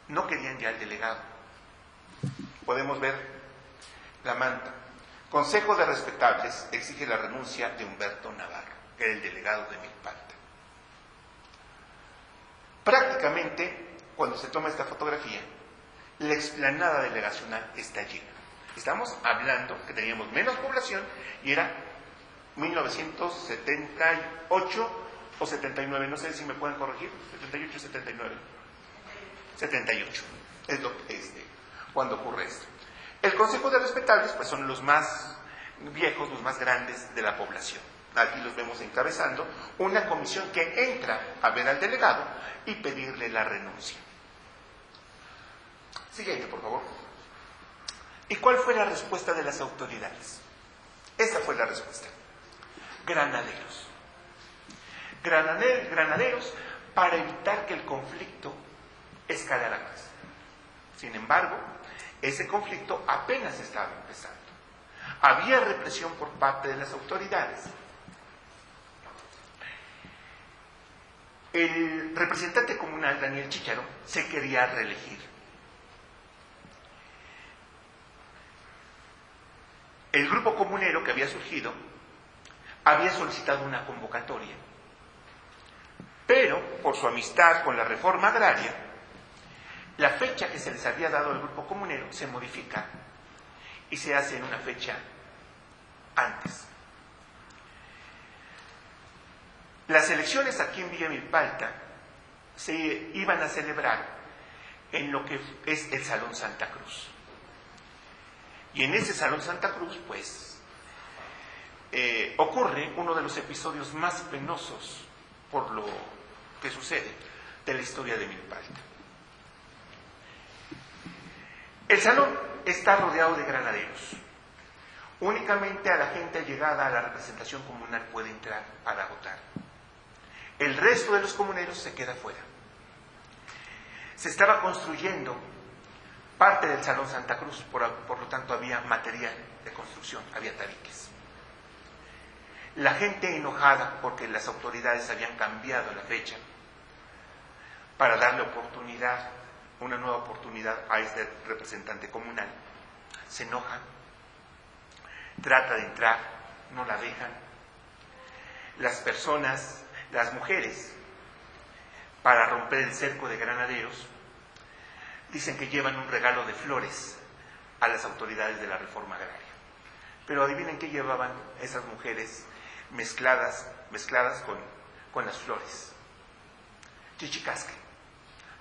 no querían ya al delegado. Podemos ver la manta. Consejo de Respetables exige la renuncia de Humberto Navarro, que era el delegado de Milpalta. Prácticamente, cuando se toma esta fotografía, la explanada delegacional está llena. Estamos hablando que teníamos menos población y era 1978 o 79, no sé si me pueden corregir, 78 o 79. 78 es cuando ocurre esto. El Consejo de Respetables pues son los más viejos, los más grandes de la población. Aquí los vemos encabezando una comisión que entra a ver al delegado y pedirle la renuncia. Siguiente, por favor. ¿Y cuál fue la respuesta de las autoridades? Esta fue la respuesta. Granaderos. Granaderos para evitar que el conflicto escalara más. Sin embargo, ese conflicto apenas estaba empezando. Había represión por parte de las autoridades. El representante comunal, Daniel Chícharo, se quería reelegir. El grupo comunero que había surgido había solicitado una convocatoria, pero por su amistad con la reforma agraria, la fecha que se les había dado al grupo comunero se modifica y se hace en una fecha antes. Las elecciones aquí en Villa Milpalta se iban a celebrar en lo que es el Salón Santa Cruz. Y en ese Salón Santa Cruz, pues, ocurre uno de los episodios más penosos por lo que sucede de la historia de Milpalta. El salón está rodeado de granaderos. Únicamente a la gente allegada a la representación comunal puede entrar para votar. El resto de los comuneros se queda fuera. Se estaba construyendo parte del Salón Santa Cruz, por lo tanto había material de construcción, había tabiques. La gente enojada porque las autoridades habían cambiado la fecha para darle oportunidad, una nueva oportunidad a este representante comunal, se enoja, trata de entrar, no la dejan. Las personas, las mujeres, para romper el cerco de granaderos, dicen que llevan un regalo de flores a las autoridades de la reforma agraria. Pero adivinen qué llevaban esas mujeres mezcladas con las flores. Chichicascle.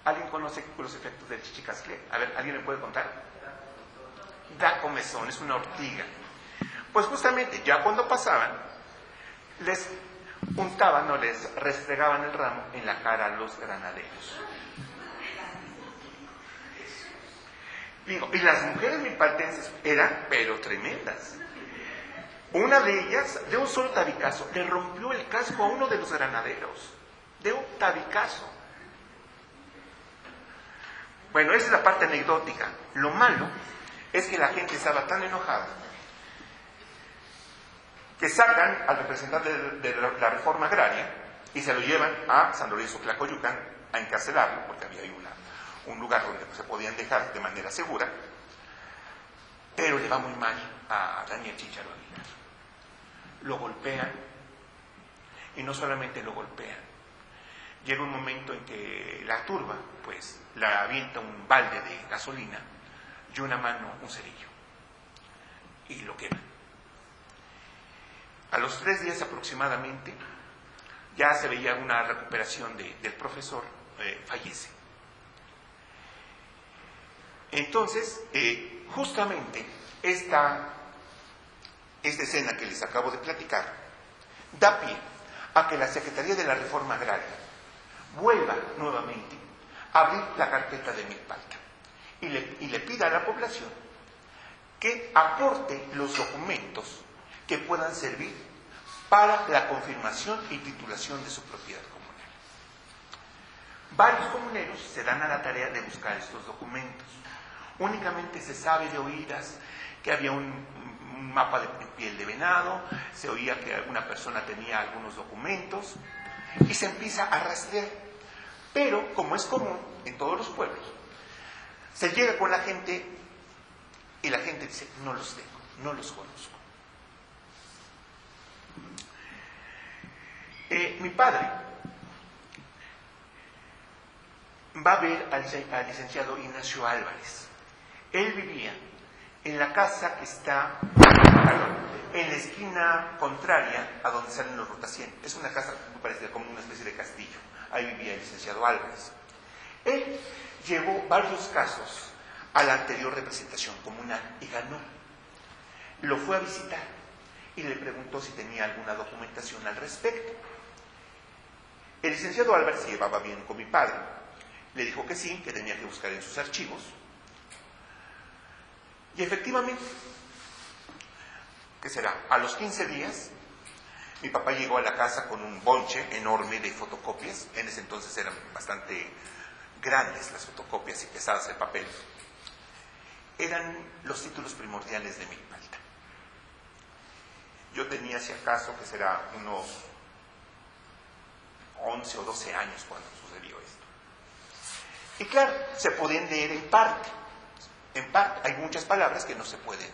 ¿Alguien conoce los efectos del chichicascle? A ver, ¿alguien me puede contar? Da comezón, es una ortiga. Pues justamente ya cuando pasaban, les untaban o les restregaban el ramo en la cara a los granaderos. Digo, y las mujeres milpaltenses eran pero tremendas. Una de ellas, de un solo tabicazo, le rompió el casco a uno de los granaderos. De un tabicazo. Bueno, esa es la parte anecdótica. Lo malo es que la gente estaba tan enojada que sacan al representante de la reforma agraria y se lo llevan a San Lorenzo Tlacoyucan a encarcelarlo, porque había ahí un lugar donde se podían dejar de manera segura, pero le va muy mal a Daniel Chícharo Aguilar. Lo golpean, y no solamente lo golpean, llega un momento en que la turba pues le avienta un balde de gasolina y una mano un cerillo y lo quema. A los 3 días aproximadamente ya se veía una recuperación del profesor, fallece. Entonces, justamente esta escena que les acabo de platicar da pie a que la Secretaría de la Reforma Agraria vuelva nuevamente a abrir la carpeta de Milpalta y le pida a la población que aporte los documentos que puedan servir para la confirmación y titulación de su propiedad comunal. Varios comuneros se dan a la tarea de buscar estos documentos. Únicamente se sabe de oídas que había un mapa de piel de venado, se oía que alguna persona tenía algunos documentos y se empieza a rastrear. Pero, como es común en todos los pueblos, se llega con la gente y la gente dice, no los tengo, no los conozco. Mi padre va a ver al licenciado Ignacio Álvarez. Él vivía en la casa que está en la esquina contraria a donde salen los Ruta 100. Es una casa muy parecida, como una especie de castillo. Ahí vivía el licenciado Álvarez. Él llevó varios casos a la anterior representación comunal y ganó. Lo fue a visitar y le preguntó si tenía alguna documentación al respecto. El licenciado Álvarez se llevaba bien con mi padre. Le dijo que sí, que tenía que buscar en sus archivos. Y efectivamente, ¿qué será? A los 15 días, mi papá llegó a la casa con un bonche enorme de fotocopias. En ese entonces eran bastante grandes las fotocopias y pesadas el papel. Eran los títulos primordiales de Milpalta. Yo tenía, si acaso, que será unos 11 o 12 años cuando sucedió esto. Y claro, se podían leer en parte. En parte, hay muchas palabras que no se pueden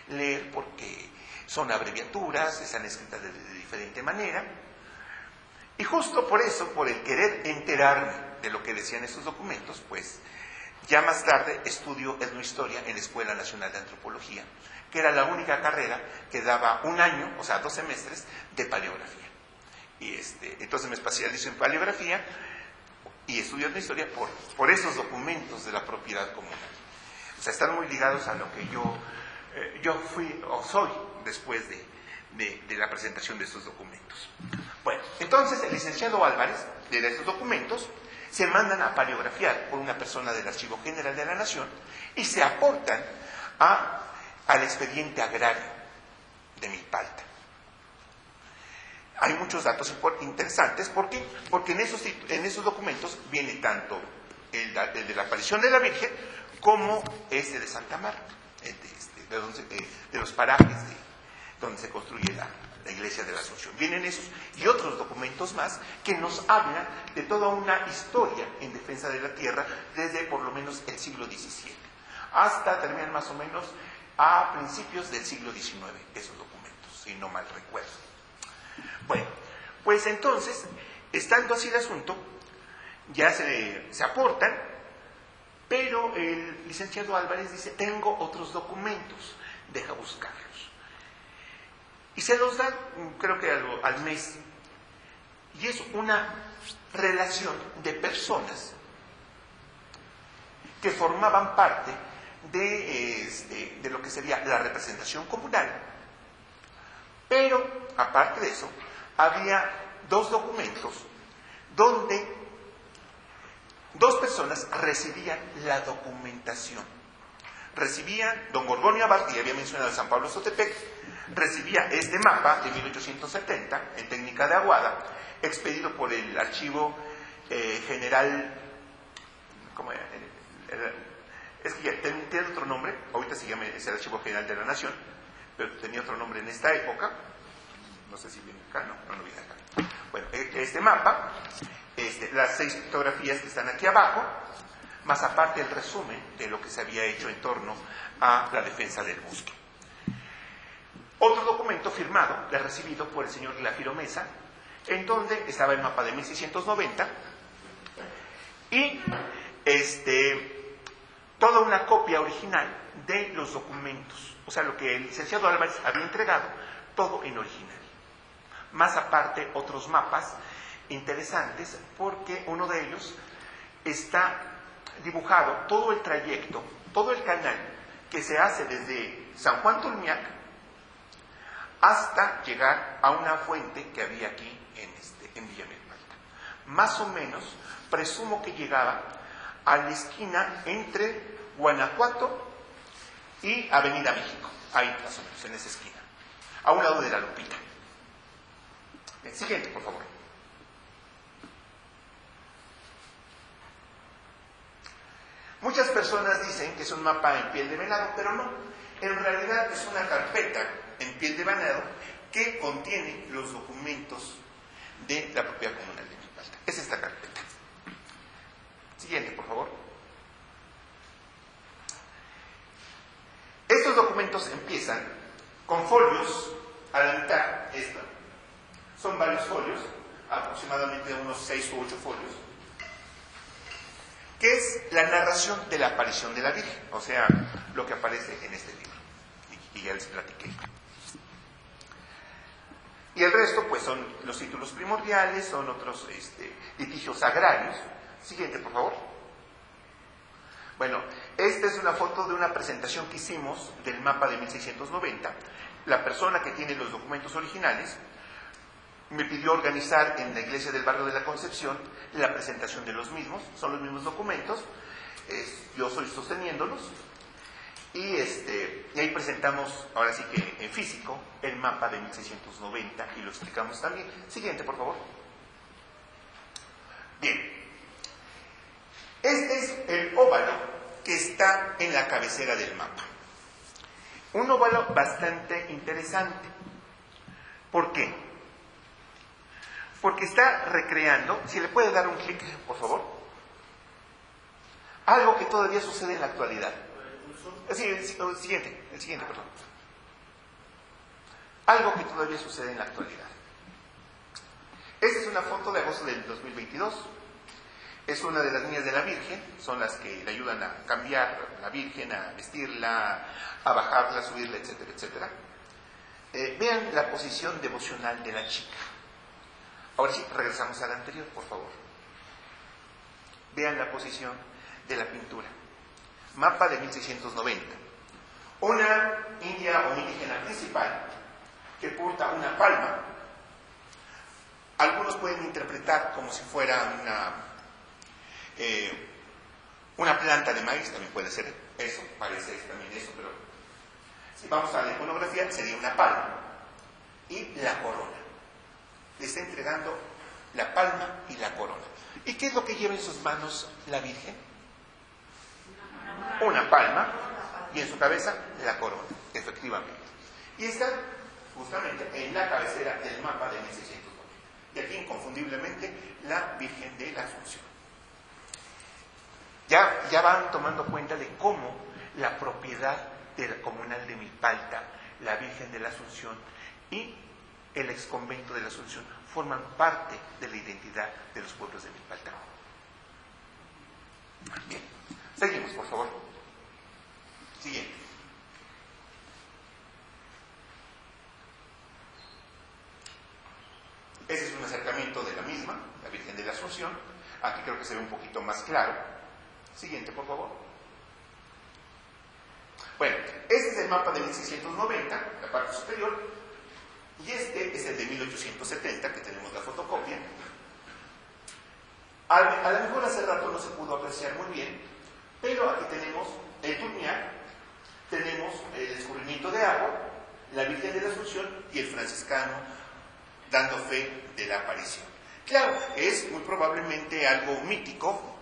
leer porque son abreviaturas, están escritas de diferente manera. Y justo por eso, por el querer enterarme de lo que decían estos documentos, pues ya más tarde estudio etnohistoria en la Escuela Nacional de Antropología, que era la única carrera que daba un año, o sea, 2 semestres, de paleografía. Y entonces me especializo en paleografía y estudio etnohistoria por esos documentos de la propiedad comunal. O sea, están muy ligados a lo que yo fui o soy después de la presentación de estos documentos. Bueno, entonces el licenciado Álvarez, de estos documentos, se mandan a paleografiar por una persona del Archivo General de la Nación y se aportan al expediente agrario de Milpalta. Hay muchos datos interesantes. ¿Por qué? Porque en esos documentos viene tanto el de la aparición de la Virgen como de Santa Marta, de los parajes donde se construye la iglesia de la Asunción. Vienen esos y otros documentos más que nos hablan de toda una historia en defensa de la tierra desde por lo menos el siglo XVII hasta terminar más o menos a principios del siglo XIX, esos documentos, si no mal recuerdo. Bueno, pues entonces, estando así el asunto, ya se aportan, pero el licenciado Álvarez dice, tengo otros documentos, deja buscarlos. Y se los dan, creo que al mes. Y es una relación de personas que formaban parte de lo que sería la representación comunal. Pero, aparte de eso, había 2 documentos donde 2 personas recibían la documentación. Recibían, don Gorgonio Abad, que ya había mencionado, San Pablo Sotepec, recibía este mapa de 1870 en técnica de Aguada, expedido por el Archivo General, ¿cómo era? Es que ya tiene otro nombre, ahorita se llama, es el Archivo General de la Nación, pero tenía otro nombre en esta época, no sé si viene acá, no viene acá. Bueno, este mapa, las 6 fotografías que están aquí abajo, más aparte el resumen de lo que se había hecho en torno a la defensa del bosque. Otro documento firmado, recibido por el señor Glafiro Mesa, en donde estaba el mapa de 1690 y toda una copia original de los documentos, o sea, lo que el licenciado Álvarez había entregado, todo en original. Más aparte, otros mapas interesantes, porque uno de ellos está dibujado todo el trayecto, todo el canal que se hace desde San Juan Tolmiac hasta llegar a una fuente que había aquí en Villa Milpalta. Más o menos, presumo que llegaba a la esquina entre Guanajuato y Avenida México, ahí más o menos, en esa esquina, a un lado de la Lupita. Bien, siguiente, por favor. Muchas personas dicen que es un mapa en piel de venado, pero no. En realidad es una carpeta en piel de venado que contiene los documentos de la propiedad comunal de Milpalta. Es esta carpeta. Siguiente, por favor. Estos documentos empiezan con folios a la mitad. Son varios folios, aproximadamente unos 6 u 8 folios, que es la narración de la aparición de la Virgen, o sea, lo que aparece en este libro, y ya les platiqué. Y el resto, pues, son los títulos primordiales, son otros litigios agrarios. Siguiente, por favor. Bueno, esta es una foto de una presentación que hicimos del mapa de 1690. La persona que tiene los documentos originales me pidió organizar en la iglesia del barrio de la Concepción la presentación de los mismos. Son los mismos documentos, yo estoy sosteniéndolos, y ahí presentamos, ahora sí que en físico, el mapa de 1690 y lo explicamos también. Siguiente, por favor. Bien, este es el óvalo que está en la cabecera del mapa. Un óvalo bastante interesante. ¿Por qué? Porque está recreando, si le puede dar un clic, por favor, algo que todavía sucede en la actualidad. Sí, el siguiente, perdón. Algo que todavía sucede en la actualidad. Esta es una foto de agosto del 2022. Es una de las niñas de la Virgen, son las que le ayudan a cambiar la Virgen, a vestirla, a bajarla, a subirla, etcétera, etcétera. Vean la posición devocional de la chica. Ahora sí, regresamos a la anterior, por favor. Vean la posición de la pintura. Mapa de 1690. Una india o indígena principal que porta una palma. Algunos pueden interpretar como si fuera una planta de maíz, también puede ser eso, parece también eso, pero si vamos a la iconografía sería una palma y la corona. Le está entregando la palma y la corona. ¿Y qué es lo que lleva en sus manos la Virgen? Una palma y en su cabeza la corona, efectivamente. Y está justamente en la cabecera del mapa de 1690. Y aquí inconfundiblemente la Virgen de la Asunción. Ya van tomando cuenta de cómo la propiedad de la comunal de Milpalta, la Virgen de la Asunción y el exconvento de la Asunción forman parte de la identidad de los pueblos de Milpalta. Bien, seguimos, por favor. Siguiente. Ese es un acercamiento de la misma, la Virgen de la Asunción. Aquí creo que se ve un poquito más claro. Siguiente, por favor. Bueno, este es el mapa de 1690, la parte superior, y este es el de 1870, que tenemos la fotocopia. A lo mejor hace rato no se pudo apreciar muy bien, pero aquí tenemos el Tolmiac, tenemos el descubrimiento de agua, la Virgen de la Asunción y el franciscano dando fe de la aparición. Claro, es muy probablemente algo mítico,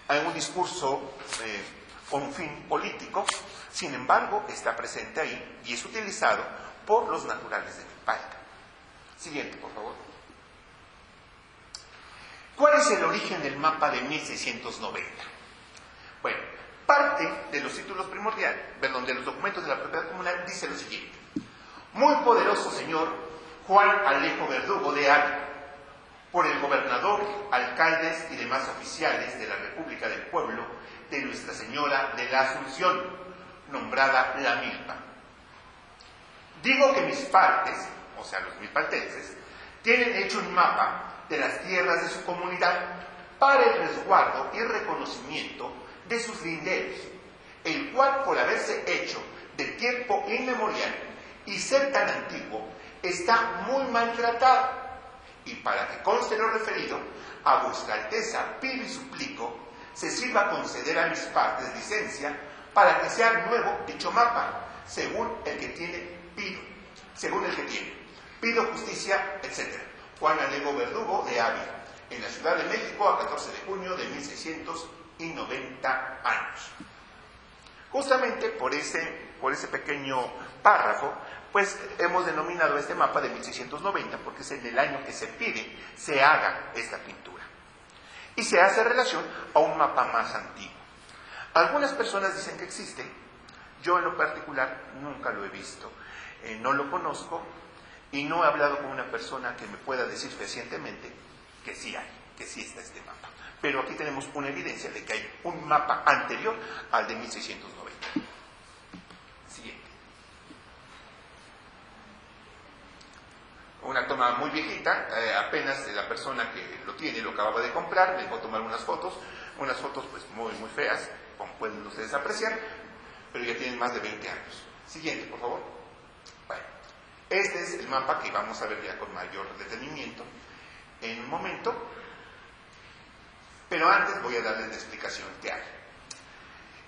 un discurso con un fin político, sin embargo, está presente ahí y es utilizado por los naturales de Milpalta. Siguiente, por favor. ¿Cuál es el origen del mapa de 1690? parte de los títulos primordiales, perdón, de los documentos de la propiedad comunal, dice lo siguiente: muy poderoso señor Juan Alejo Verdugo de Ávila, por el gobernador, alcaldes y demás oficiales de la República del Pueblo de Nuestra Señora de la Asunción, nombrada La Milpa. Digo que mis partes, o sea los milpaltenses, tienen hecho un mapa de las tierras de su comunidad para el resguardo y reconocimiento de sus linderos, el cual, por haberse hecho de tiempo inmemorial y ser tan antiguo, está muy maltratado. Y para que conste lo referido, a vuestra Alteza pido y suplico se sirva conceder a mis partes licencia para que sea nuevo dicho mapa, según el que tiene, pido justicia, etc. Juan Alejo Verdugo de Ávila, en la Ciudad de México, a 14 de junio de 1690 años. Justamente por ese pequeño párrafo, pues hemos denominado este mapa de 1690, porque es en el año que se pide se haga esta pintura. Y se hace relación a un mapa más antiguo. Algunas personas dicen que existe, yo en lo particular nunca lo he visto, no lo conozco, y no he hablado con una persona que me pueda decir fehacientemente que sí hay, que sí está este mapa. Pero aquí tenemos una evidencia de que hay un mapa anterior al de 1690. Siguiente. Una toma muy viejita, apenas la persona que lo tiene lo acababa de comprar, me dejó tomar unas fotos pues muy feas, como pueden ustedes apreciar, pero ya tienen más de 20 años. Siguiente, por favor. Bueno, este es el mapa que vamos a ver ya con mayor detenimiento en un momento, pero antes voy a darles la explicación que hay.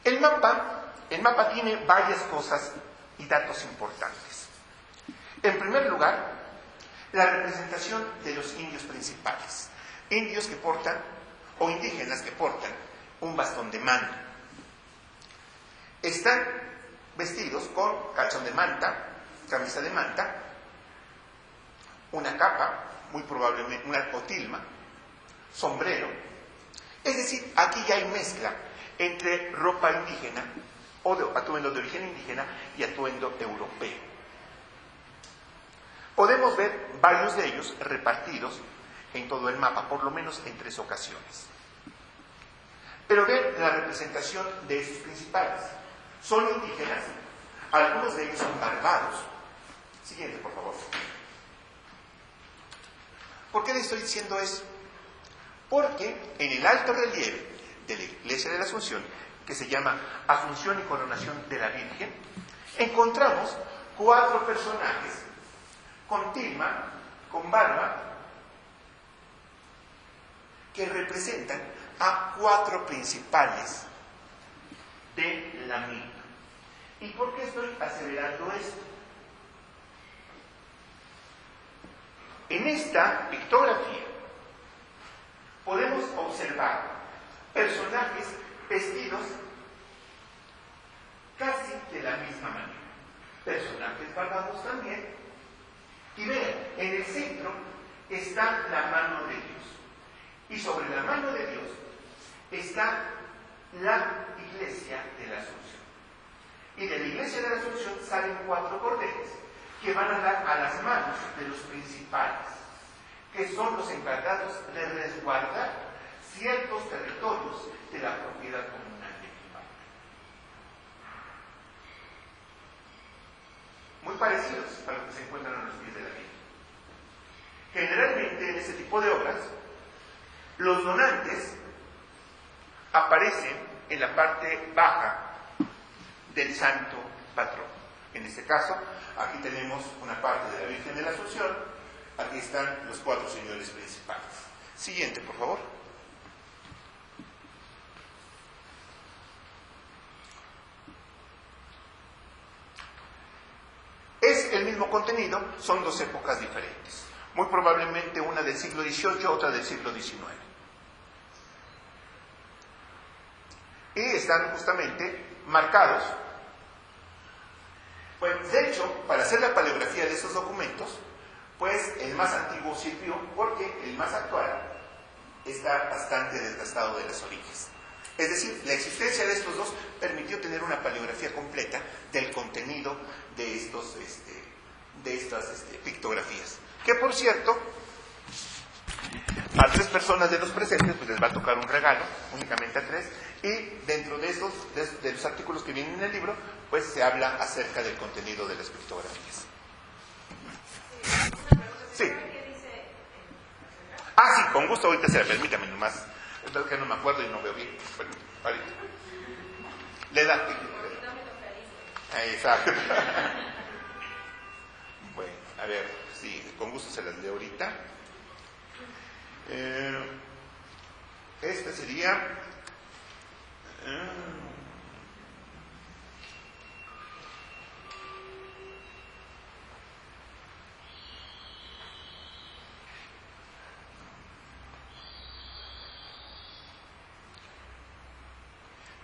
El mapa tiene varias cosas y datos importantes. En primer lugar, la representación de los indios principales, indios que portan, o indígenas que portan, un bastón de mando. Están vestidos con calzón de manta, camisa de manta, una capa, muy probablemente una cotilma, sombrero. Es decir, aquí ya hay mezcla entre ropa indígena, o atuendo de origen indígena, y atuendo europeo. Podemos ver varios de ellos repartidos en todo el mapa, por lo menos en 3 ocasiones. Pero vean la representación de esos principales. Son indígenas, algunos de ellos son barbados. Siguiente, por favor. ¿Por qué le estoy diciendo eso? Porque en el alto relieve de la Iglesia de la Asunción, que se llama Asunción y Coronación de la Virgen, encontramos 4 personajes con tilma, con barba, que representan a 4 principales de la milpa. ¿Y por qué estoy aseverando esto? En esta pictografía podemos observar personajes vestidos casi de la misma manera. Personajes barbados también. Y vean, en el centro está la mano de Dios. Y sobre la mano de Dios está la Iglesia de la Asunción. Y de la Iglesia de la Asunción salen 4 cordeles que van a dar a las manos de los principales, que son los encargados de resguardar ciertos territorios de la propiedad comunal de Milpalta. Muy parecidos a los que se encuentran a los pies de la Virgen. Generalmente en este tipo de obras, los donantes aparecen en la parte baja del santo patrón. En este caso, aquí tenemos una parte de la Virgen de la Asunción, aquí están los 4 señores principales. Siguiente, por favor. Es el mismo contenido, son 2 épocas diferentes. Muy probablemente una del siglo XVIII, otra del siglo XIX. Y están justamente marcados. Pues, de hecho, para hacer la paleografía de esos documentos, pues el más antiguo sirvió porque el más actual está bastante desgastado de las orillas. Es decir, la existencia de estos dos permitió tener una paleografía completa del contenido de estas pictografías. Que por cierto, a 3 personas de los presentes pues les va a tocar un regalo, únicamente a 3, y dentro de los artículos que vienen en el libro, pues se habla acerca del contenido de las pictografías. Sí. Ah, sí, con gusto, ahorita se la permítame nomás. Es verdad que no me acuerdo y no veo bien. Bueno, ahorita. Le da. Exacto. Bueno, a ver, sí, con gusto se las leo ahorita. Esta sería...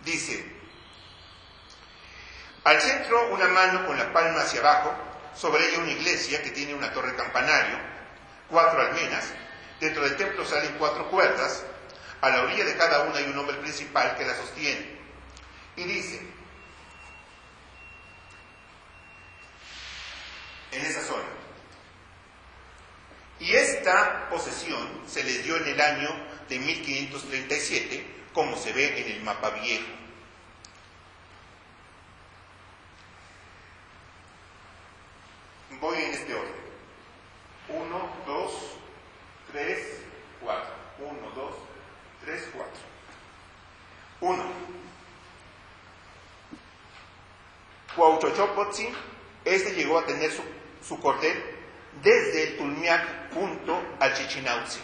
dice, al centro una mano con la palma hacia abajo, sobre ella una iglesia que tiene una torre campanario, 4 almenas, dentro del templo salen 4 puertas, a la orilla de cada una hay un hombre principal que la sostiene. Y dice, en esa zona, y esta posesión se les dio en el año de 1537, como se ve en el mapa viejo. Voy en este orden. 1, 2, 3, 4. 1, 2, 3, 4. 1. Cuauhtémoc, este llegó a tener su cordel desde el Tulmiac junto al Chichinauhtzin.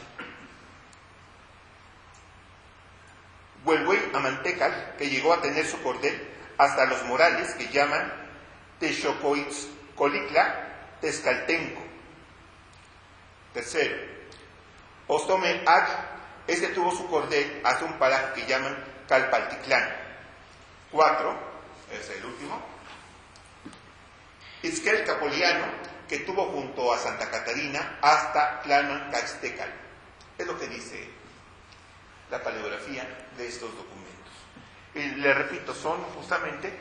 Huelhuey Amantecal, que llegó a tener su cordel hasta los Morales, que llaman Texocoitzcolicla, Tezcaltenco. 3. Ostome Ag, este tuvo su cordel hasta un paraje que llaman Calpalticlán. 4, es el último. Itzquel Capoliano, que tuvo junto a Santa Catarina hasta Tlalmancaxtecal. Es lo que dice la paleografía de estos documentos. Y le repito, son justamente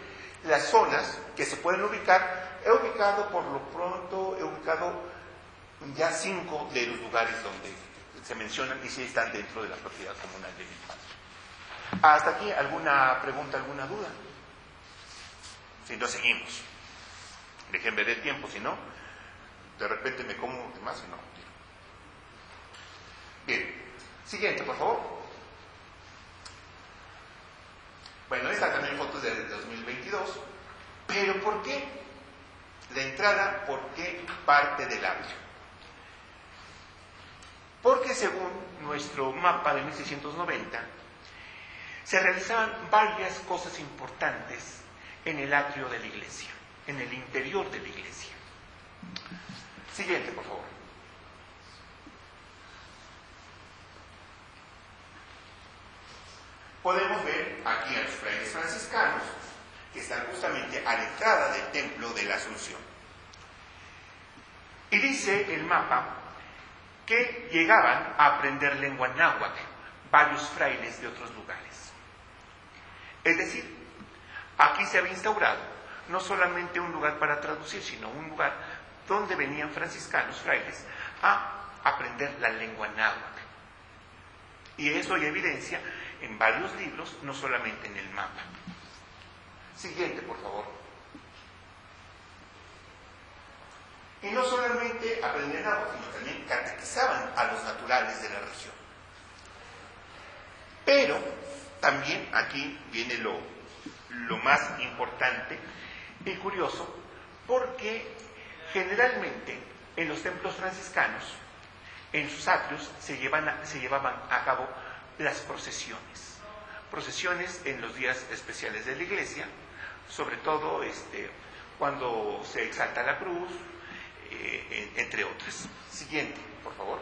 las zonas que se pueden ubicar. He ubicado ya 5 de los lugares donde se mencionan y sí están dentro de la propiedad comunal de Milpalta. Hasta aquí, ¿alguna pregunta, alguna duda? Si no, seguimos. Déjenme ver el tiempo, si no, de repente me como de más y no. Bien, siguiente, por favor. Bueno, esta también fotos del 2022, pero ¿por qué la entrada? ¿Por qué parte del audio? Porque según nuestro mapa de 1690, se realizaban varias cosas importantes en el atrio de la iglesia, en el interior de la iglesia. Siguiente, por favor. Podemos ver aquí a los frailes franciscanos que están justamente a la entrada del templo de la Asunción. Y dice el mapa que llegaban a aprender lengua náhuatl varios frailes de otros lugares. Es decir, aquí se había instaurado no solamente un lugar para traducir, sino un lugar donde venían franciscanos, frailes, a aprender la lengua náhuatl. Y eso hay evidencia en varios libros, no solamente en el mapa. Siguiente, por favor. Y no solamente aprendían náhuatl, sino también catequizaban a los naturales de la región. Pero también aquí viene lo más importante y curioso, porque generalmente en los templos franciscanos, en sus atrios, se llevaban a cabo las procesiones. Procesiones en los días especiales de la iglesia, sobre todo cuando se exalta la cruz, entre otras. Siguiente, por favor.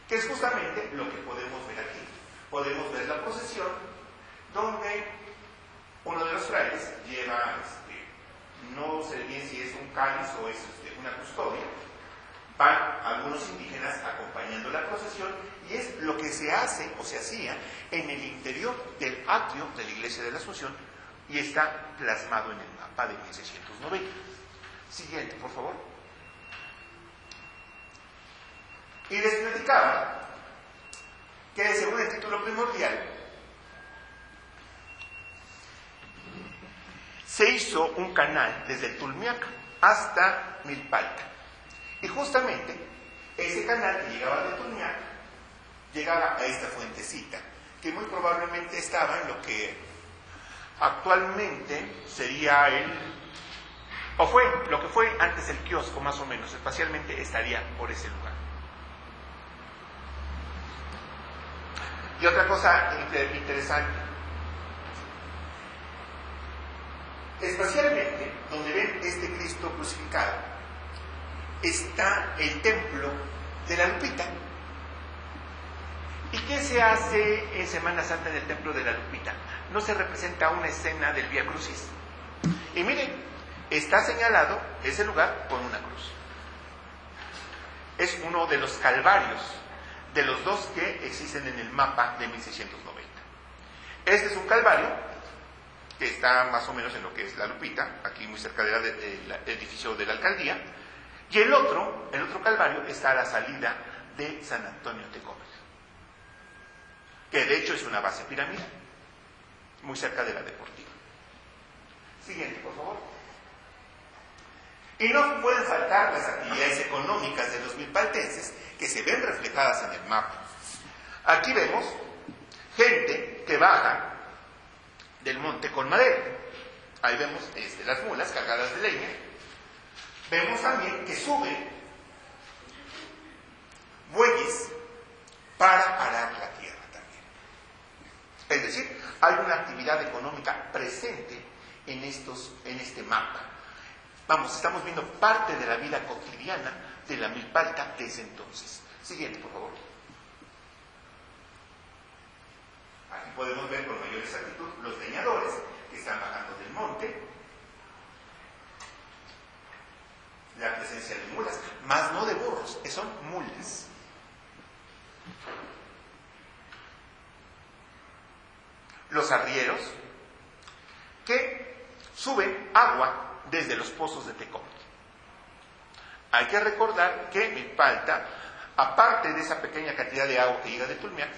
Que es justamente lo que podemos ver aquí. Podemos ver la procesión donde uno de los frailes lleva, no sé bien si es un cáliz o es una custodia, van algunos indígenas acompañando la procesión, y es lo que se hace o se hacía en el interior del atrio de la iglesia de la Asunción, y está plasmado en el mapa de 1690. Siguiente, por favor. Y les platicaba que, según el título primordial, se hizo un canal desde el Tulmiac hasta Milpalta. Y justamente ese canal que llegaba de Tulmiac llegaba a esta fuentecita, que muy probablemente estaba en lo que actualmente sería o fue lo que fue antes el kiosco, más o menos, espacialmente estaría por ese lugar. Y otra cosa interesante, espacialmente, donde ven este Cristo crucificado, está el templo de la Lupita. ¿Y qué se hace en Semana Santa en el templo de la Lupita? No se representa una escena del Vía Crucis. Y miren, está señalado ese lugar con una cruz. Es uno de los calvarios, de los dos que existen en el mapa de 1690. Este es un calvario que está más o menos en lo que es la Lupita, aquí muy cerca del edificio de la alcaldía, y el otro calvario está a la salida de San Antonio Tecomel, que de hecho es una base piramidal, muy cerca de la deportiva. Siguiente, por favor. Y no pueden faltar las actividades económicas de los milpaltenses que se ven reflejadas en el mapa. Aquí vemos gente que baja del monte con madera. Ahí vemos las mulas cargadas de leña. Vemos también que suben bueyes para arar la tierra también. Es decir, hay una actividad económica presente en este mapa. Vamos, estamos viendo parte de la vida cotidiana de la Milpalta desde entonces. Siguiente, por favor. Aquí podemos ver con mayor exactitud los leñadores que están bajando del monte, la presencia de mulas, más no de burros, que son mulas. Los arrieros que suben agua desde los pozos de Tecomel. Hay que recordar que Milpalta, aparte de esa pequeña cantidad de agua que llega de Tulmiac,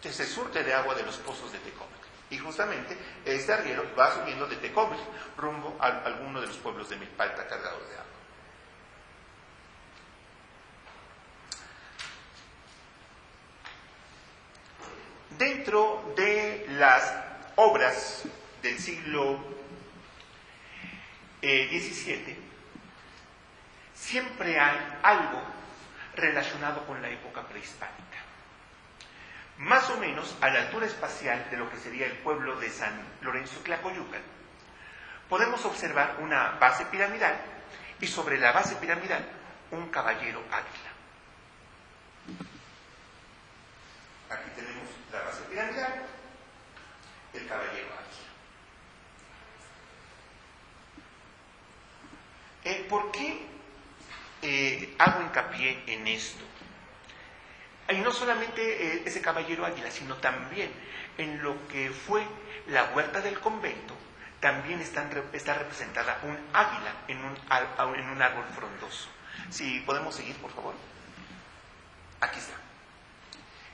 se surte de agua de los pozos de Tecomel. Y justamente este arriero va subiendo de Tecomel rumbo a alguno de los pueblos de Milpalta cargados de agua. Dentro de las obras del siglo XVII, siempre hay algo relacionado con la época prehispánica. Más o menos a la altura espacial de lo que sería el pueblo de San Lorenzo Tlacoyucan, podemos observar una base piramidal y sobre la base piramidal un caballero águila. Aquí tenemos la base piramidal, el caballero águila. ¿Por qué hago hincapié en esto? Y no solamente ese caballero águila, sino también en lo que fue la huerta del convento, también está representada un águila en un árbol frondoso. Si podemos seguir, por favor. Aquí está.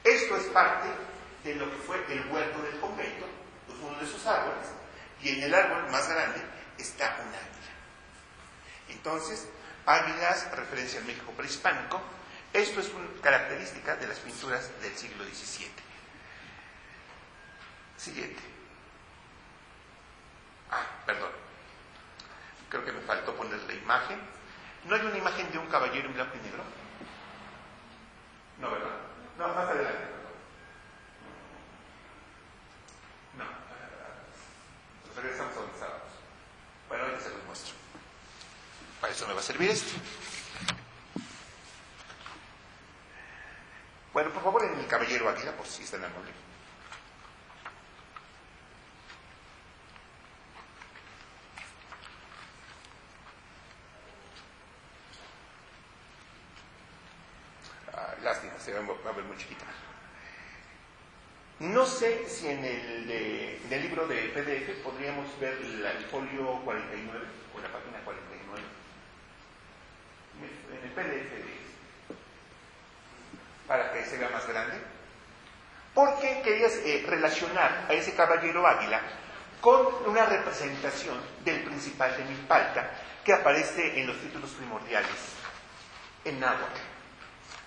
Esto es parte de lo que fue el huerto del convento, pues uno de sus árboles, y en el árbol más grande está un águila. Entonces, águilas, referencia al México prehispánico. Esto es una característica de las pinturas del siglo XVII. Siguiente. Perdón. Creo que me faltó poner la imagen. ¿No hay una imagen de un caballero en blanco y negro? No, ¿verdad? No, más adelante. No. Nos regresamos a donde estábamos. Bueno, ahorita se los muestro. Para eso me va a servir esto. Bueno, por favor, en el caballero águila, por si están amables. lástima, se va a ver muy chiquita. No sé si en el libro de PDF podríamos ver el folio 49 o la página 49. En el PDF para que se vea más grande. Porque querías relacionar a ese caballero águila con una representación del principal de Milpalta que aparece en los títulos primordiales en náhuatl.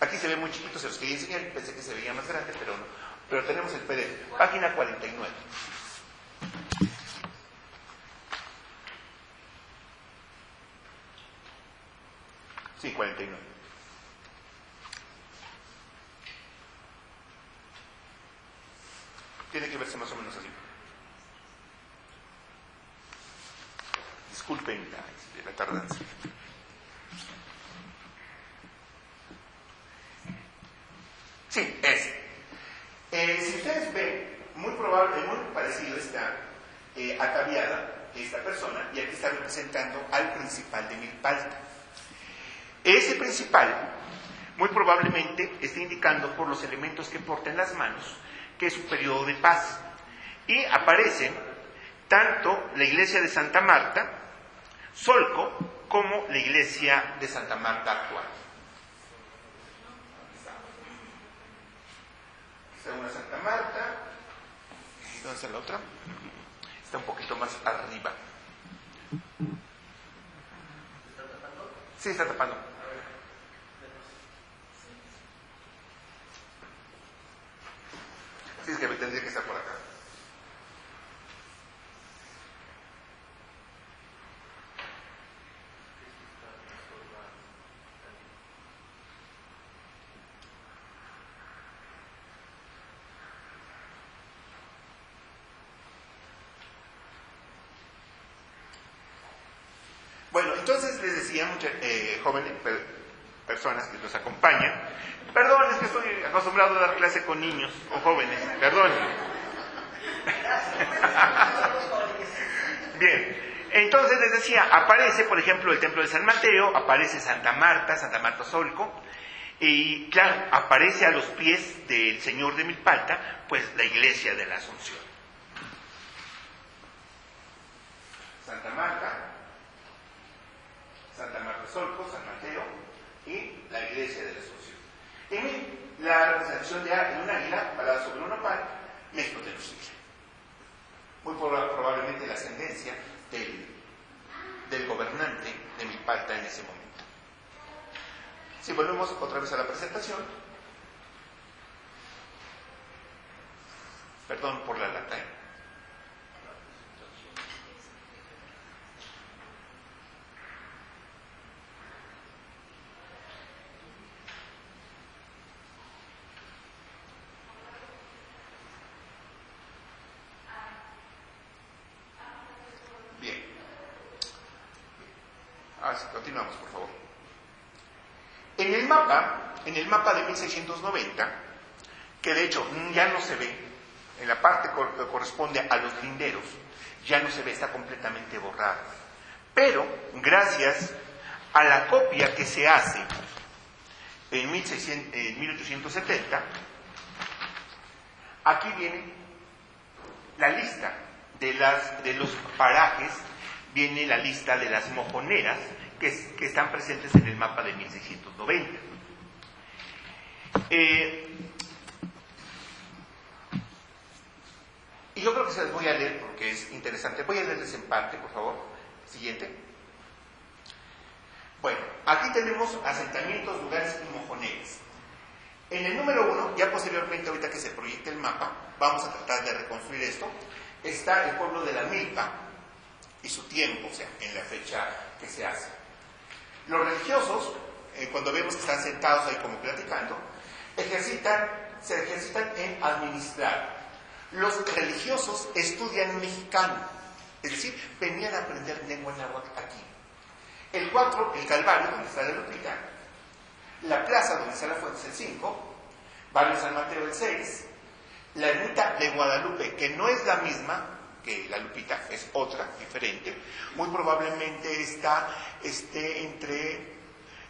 Aquí se ve muy chiquito, se los quería enseñar, pensé que se veía más grande, pero no. Pero tenemos el PDF, página 49. Sí, 49. Tiene que verse más o menos así. Disculpen la tardanza. Sí, ese. Si ustedes ven, muy parecido está ataviada esta persona, y aquí está representando al principal de Milpalta. Ese principal, muy probablemente, está indicando por los elementos que porta en las manos, que es un periodo de paz. Y aparecen tanto la iglesia de Santa Marta, Solco, como la iglesia de Santa Marta actual. Está una Santa Marta. ¿Dónde está la otra? Está un poquito más arriba. ¿Está tapando? Sí, está tapando. Sí, es que me tendría que estar por acá. Bueno, entonces les decía muchas jóvenes personas que nos acompañan, perdón, es que estoy acostumbrado a dar clase con niños o jóvenes, perdón. Bien, entonces les decía, aparece por ejemplo el templo de San Mateo, aparece Santa Marta Solco, y claro, aparece a los pies del Señor de Milpalta, pues la iglesia de la Asunción. Santa Marta Solco, San Mateo y la iglesia de la Asunción. En la representación de un águila parada sobre un nopal, Mezcotenochtitlan. Muy probablemente la ascendencia del gobernante de Milpalta en ese momento. Si volvemos otra vez a la presentación, perdón por la lata. Continuamos, por favor. En el mapa de 1690, que de hecho ya no se ve, en la parte que corresponde a los linderos, ya no se ve, está completamente borrado. Pero, gracias a la copia que se hace en 1870, aquí viene la lista de los parajes, viene la lista de las mojoneras que están presentes en el mapa de 1690. Y yo creo que se las voy a leer porque es interesante. Voy a leerles en parte, por favor. Siguiente. Bueno, aquí tenemos asentamientos, lugares y mojoneras. En el número 1, ya posteriormente, ahorita que se proyecte el mapa, vamos a tratar de reconstruir esto. Está el pueblo de la Milpa y su tiempo, o sea, en la fecha que se hace. Los religiosos, cuando vemos que están sentados ahí como platicando, se ejercitan en administrar. Los religiosos estudian mexicano, es decir, venían a aprender lengua náhuatl aquí. El 4, el Calvario, donde está la Lupita. La plaza, donde está la fuente, es el 5. Barrio San Mateo, el 6. La ermita de Guadalupe, que no es la misma que la Lupita, es otra, diferente. Muy probablemente está entre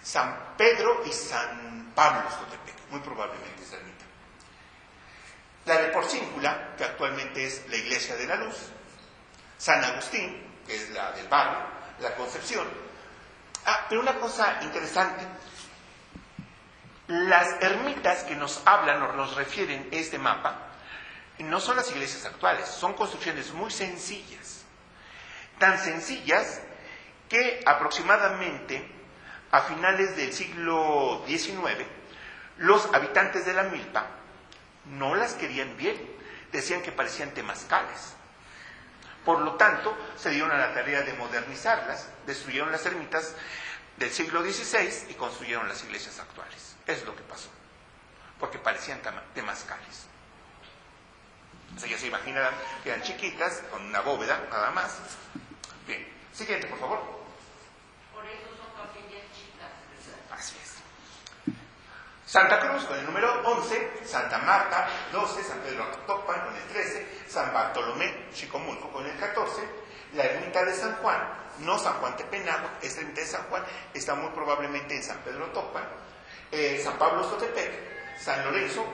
San Pedro y San Pablo, muy probablemente esa ermita. La de Porcíncula, que actualmente es la Iglesia de la Luz, San Agustín, que es la del barrio, la Concepción. Pero una cosa interesante, las ermitas que nos hablan o nos refieren este mapa, no son las iglesias actuales, son construcciones muy sencillas, tan sencillas que aproximadamente a finales del siglo XIX, los habitantes de la milpa no las querían bien, decían que parecían temazcales. Por lo tanto, se dieron a la tarea de modernizarlas, destruyeron las ermitas del siglo XVI y construyeron las iglesias actuales. Eso es lo que pasó, porque parecían temazcales. O sea, ya se imaginarán que eran chiquitas, con una bóveda, nada más. Bien, siguiente, por favor. Por eso son capillas chicas, ¿verdad? Así es. Santa Cruz con el número 11, Santa Marta 12, San Pedro Actopan con el 13, San Bartolomé Chicomulco con el 14, la ermita de San Juan, no San Juan Tepenagua, esta ermita de San Juan está muy probablemente en San Pedro Actopan, San Pablo Sotepec, San Lorenzo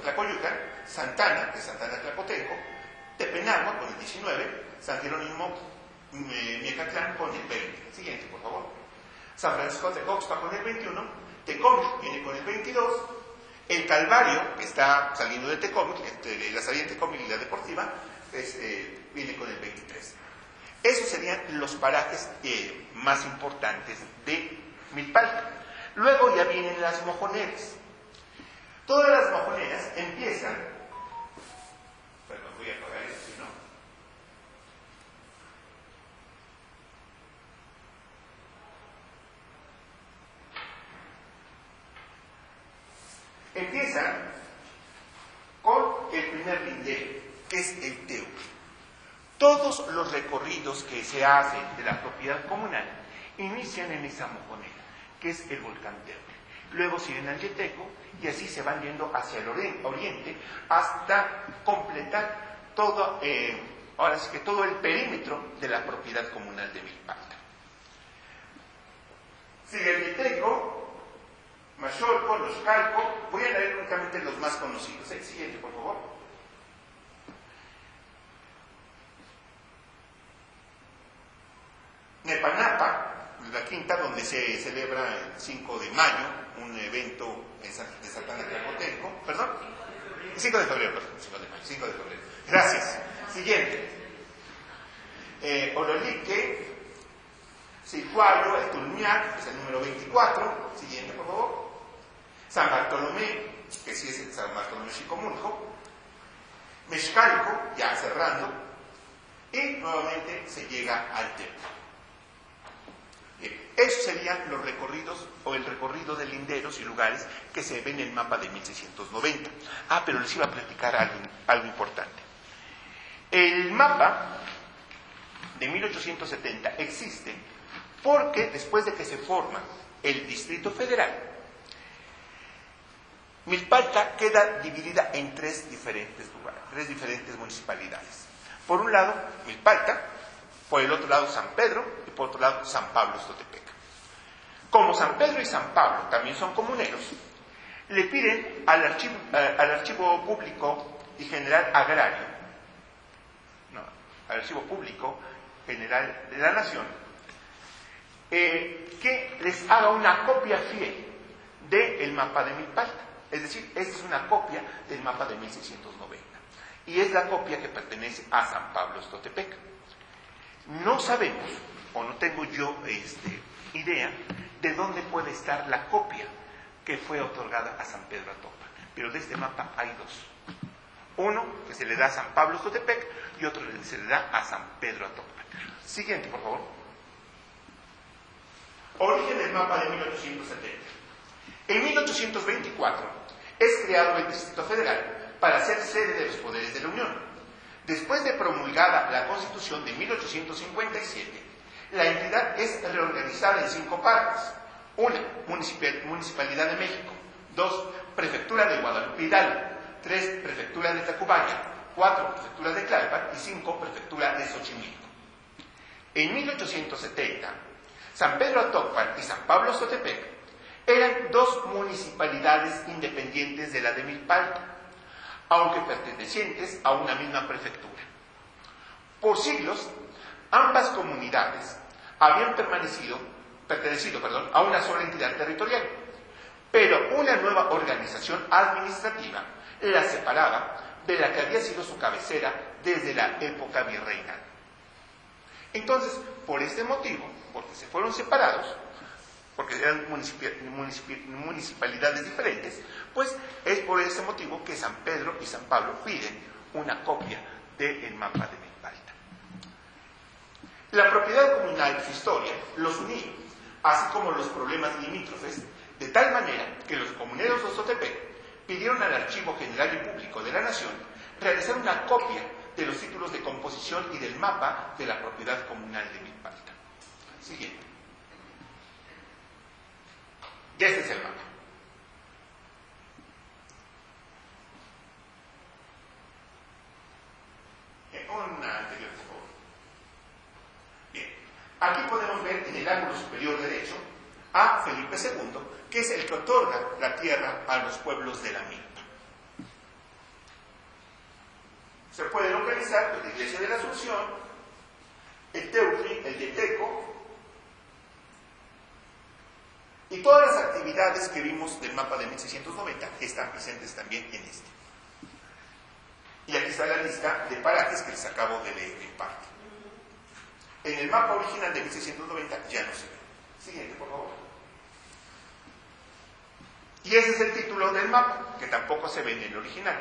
Tlacoyucan, Santana, que es Santana Tlacotenco, Tepenagua con el 19, San Jerónimo Miecatlán con el 20. Siguiente, por favor. San Francisco de Coxpa con el 21, Tecómic viene con el 22, el Calvario, que está saliendo de Tecómic, entre la salida de Tecómic y la deportiva, viene con el 23. Esos serían los parajes más importantes de Milpalta. Luego ya vienen las mojoneras. Todas las mojoneras empiezan, perdón, voy a apagar esto, si no. Empiezan con el primer lindero, que es el Teucro. Todos los recorridos que se hacen de la propiedad comunal inician en esa mojonera, que es el volcán Teucro. Luego siguen al Yeteco y así se van yendo hacia el oriente hasta completar todo, ahora sí que todo el perímetro de la propiedad comunal de Milpalta. Sigue el Yeteco, Maxolco, Los Calco, voy a leer únicamente los más conocidos. El siguiente, por favor. Nepanapa, la quinta, donde se celebra el 5 de mayo, un evento de Santana Tlacotenco. ¿Perdón? 5 de febrero, perdón, 5 de febrero. Gracias. Siguiente. Ololique, Cicuayo, el Tulmiac, es el número 24. Siguiente, por favor. San Bartolomé, que sí es el San Bartolomé Chicomulco. Mexcalco, ya cerrando. Y nuevamente se llega al templo. Bien, esos serían los recorridos o el recorrido de linderos y lugares que se ven en el mapa de 1690. Pero les iba a platicar algo importante. El mapa de 1870 existe porque después de que se forma el Distrito Federal, Milpalta queda dividida en tres diferentes lugares, tres diferentes municipalidades. Por un lado, Milpalta, por el otro lado San Pedro y por otro lado San Pablo Xotepec. Como San Pedro y San Pablo también son comuneros, le piden al Archivo Público y General Agrario, al Archivo Público General de la Nación, que les haga una copia fiel del mapa de Milpalta. Es decir, esta es una copia del mapa de 1690 y es la copia que pertenece a San Pablo Xotepec. No sabemos, o no tengo yo idea, de dónde puede estar la copia que fue otorgada a San Pedro Atopa, pero de este mapa hay dos. Uno que se le da a San Pablo Xotepec y otro que se le da a San Pedro Atopa. Siguiente, por favor. Origen del mapa de 1870. En 1824 es creado el Distrito Federal para ser sede de los poderes de la Unión. Después de promulgada la Constitución de 1857, la entidad es reorganizada en 5 partes. 1. Municipalidad de México. 2. Prefectura de Guadalupe Hidalgo. 3. Prefectura de Tacubaya. 4. Prefectura de Tlalpan. Y 5. Prefectura de Xochimilco. En 1870, San Pedro Atopan y San Pablo Xotepec Eran dos municipalidades independientes de la de Milpalta, aunque pertenecientes a una misma prefectura. Por siglos, ambas comunidades habían pertenecido a una sola entidad territorial, pero una nueva organización administrativa las separaba de la que había sido su cabecera desde la época virreinal. Entonces, por este motivo, porque se fueron separados, porque eran municipalidades diferentes, pues es por ese motivo que San Pedro y San Pablo piden una copia del mapa de Milpalta. La propiedad comunal y su historia los unía, así como los problemas limítrofes, de tal manera que los comuneros de Oxotepec pidieron al Archivo General y Público de la Nación realizar una copia de los títulos de composición y del mapa de la propiedad comunal de Milpalta. Siguiente. Y este es el mapa. Una anterior, por favor. Bien. Aquí podemos ver en el ángulo superior derecho a Felipe II, que es el que otorga la tierra a los pueblos de la milpa. Se puede localizar pues, la iglesia de la Asunción, el Teutli, el Yeteco, y todas las actividades que vimos del mapa de 1690 están presentes también en este. Y aquí está la lista de parajes que les acabo de leer en parte. En el mapa original de 1690 ya no se ve. Siguiente, por favor. Y ese es el título del mapa, que tampoco se ve en el original.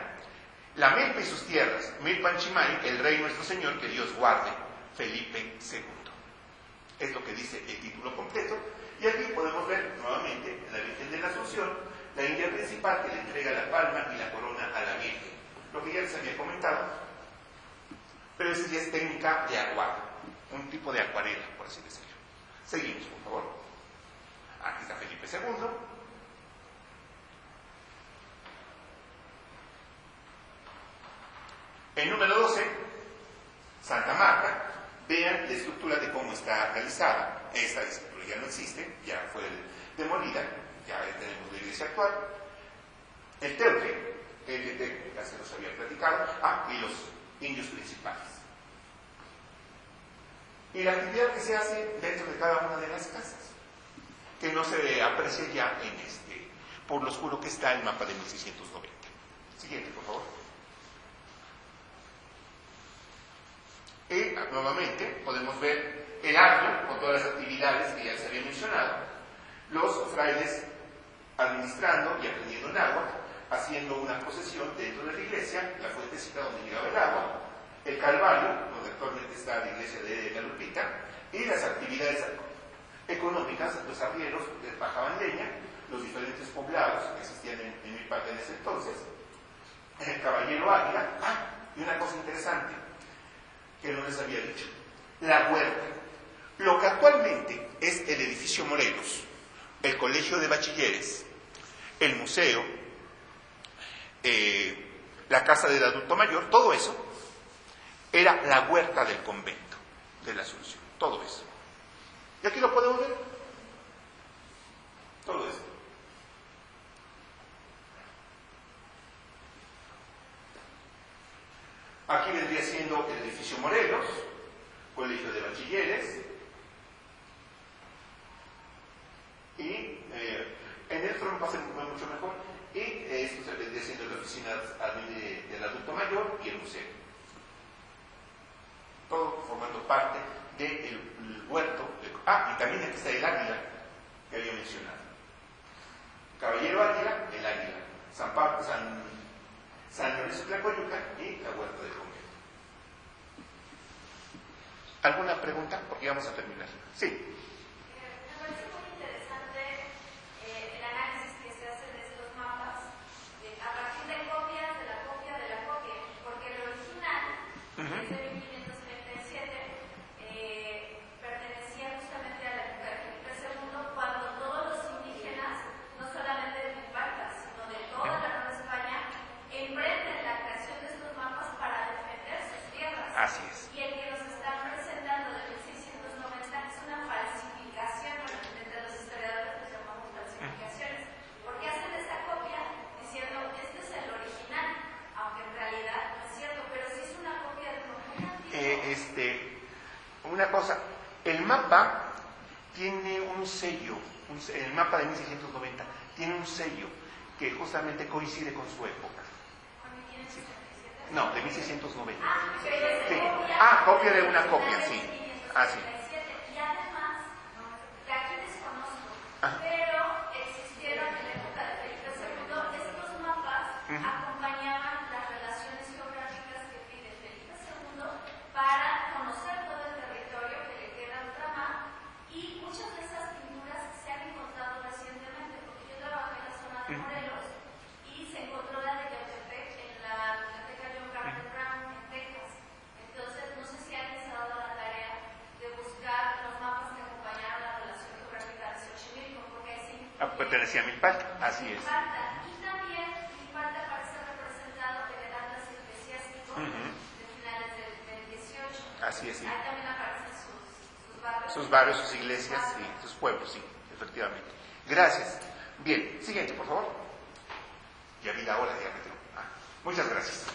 La milpa y sus tierras, Milpan Chimay, el rey nuestro señor, que Dios guarde, Felipe II. Es lo que dice el título completo. Y aquí podemos ver nuevamente la Virgen de la Asunción, la India principal que le entrega la palma y la corona a la Virgen. Lo que ya les había comentado. Pero esa ya es técnica de aguado, un tipo de acuarela, por así decirlo. Seguimos, por favor. Aquí está Felipe II. El número 12, Santa Marta. Vean la estructura de cómo está realizada. Esta estructura ya no existe, ya fue demolida, ya tenemos la iglesia actual. El Teutli, que ya se los había platicado, y los indios principales. Y la actividad que se hace dentro de cada una de las casas, que no se aprecia ya en por lo oscuro que está el mapa de 1690. Siguiente, por favor. Y nuevamente podemos ver el atrio con todas las actividades que ya les había mencionado, los frailes administrando y aprendiendo el agua, haciendo una procesión dentro de la iglesia, la fuentecita donde llegaba el agua, el Calvario, donde actualmente está la iglesia de la Lupita, y las actividades económicas, los arrieros que bajaban leña, los diferentes poblados que existían en Milpalta en ese entonces, el Caballero Águila, y una cosa interesante que no les había dicho, la huerta. Lo que actualmente es el edificio Morelos, el colegio de bachilleres, el museo, la casa del adulto mayor, todo eso era la huerta del convento de la Asunción, todo eso. Y aquí lo podemos ver, todo eso. Aquí vendría siendo el edificio Morelos, colegio de bachilleres, y en el front va a ser mucho mejor, y esto se vendría siendo la oficina del adulto mayor y el museo. Todo formando parte del huerto. Y también aquí está el águila que había mencionado. Caballero Águila, el águila. San Lorenzo Tlacoyuca y la huerta del convento. ¿Alguna pregunta? Porque vamos a terminar. Sí. Me parece muy interesante el análisis que se hace de estos mapas a partir de copias de la copia de la copia, porque el original es de 1537, pertenecía justamente a la época de Felipe II, cuando todos los indígenas, no solamente de Milpalta, sino de toda la Nueva España, emprenden la creación de estos mapas para defender sus tierras. Así es. Y el que nos están presentando de 1690 es una falsificación una cosa, el mapa tiene un sello, el mapa de 1690 tiene un sello que justamente coincide con su época. Sí. No, de 1690. Sí. Ah, copia de una copia, sí. Ah, sí. Y además, de aquí desconozco, Ajá. pero existieron en la época de Felipe II, estos mapas acompañaban las relaciones geográficas que pide Felipe II para conocer todo el territorio que le queda a ultramar, y muchas de esas pinturas se han encontrado recientemente, porque yo trabajé en la zona de Morelos y se encontró la de Yautepec en la biblioteca John Carter Brown en Texas. Entonces, no sé si alguien se ha dado la tarea de buscar los mapas que acompañaban la relación geográfica de Xochimilco, porque ahí sí Pertenecía a Milpalta, así es. falta. Y también Milpalta aparece representado en el atlas eclesiástico de finales del 18. Así es, sí. Ahí también aparecen sus barrios. Sus barrios, sus iglesias, sí, sus pueblos, sí, efectivamente. Gracias. Bien, siguiente, por favor. Ya vi la hora, ya me tengo. Muchas gracias.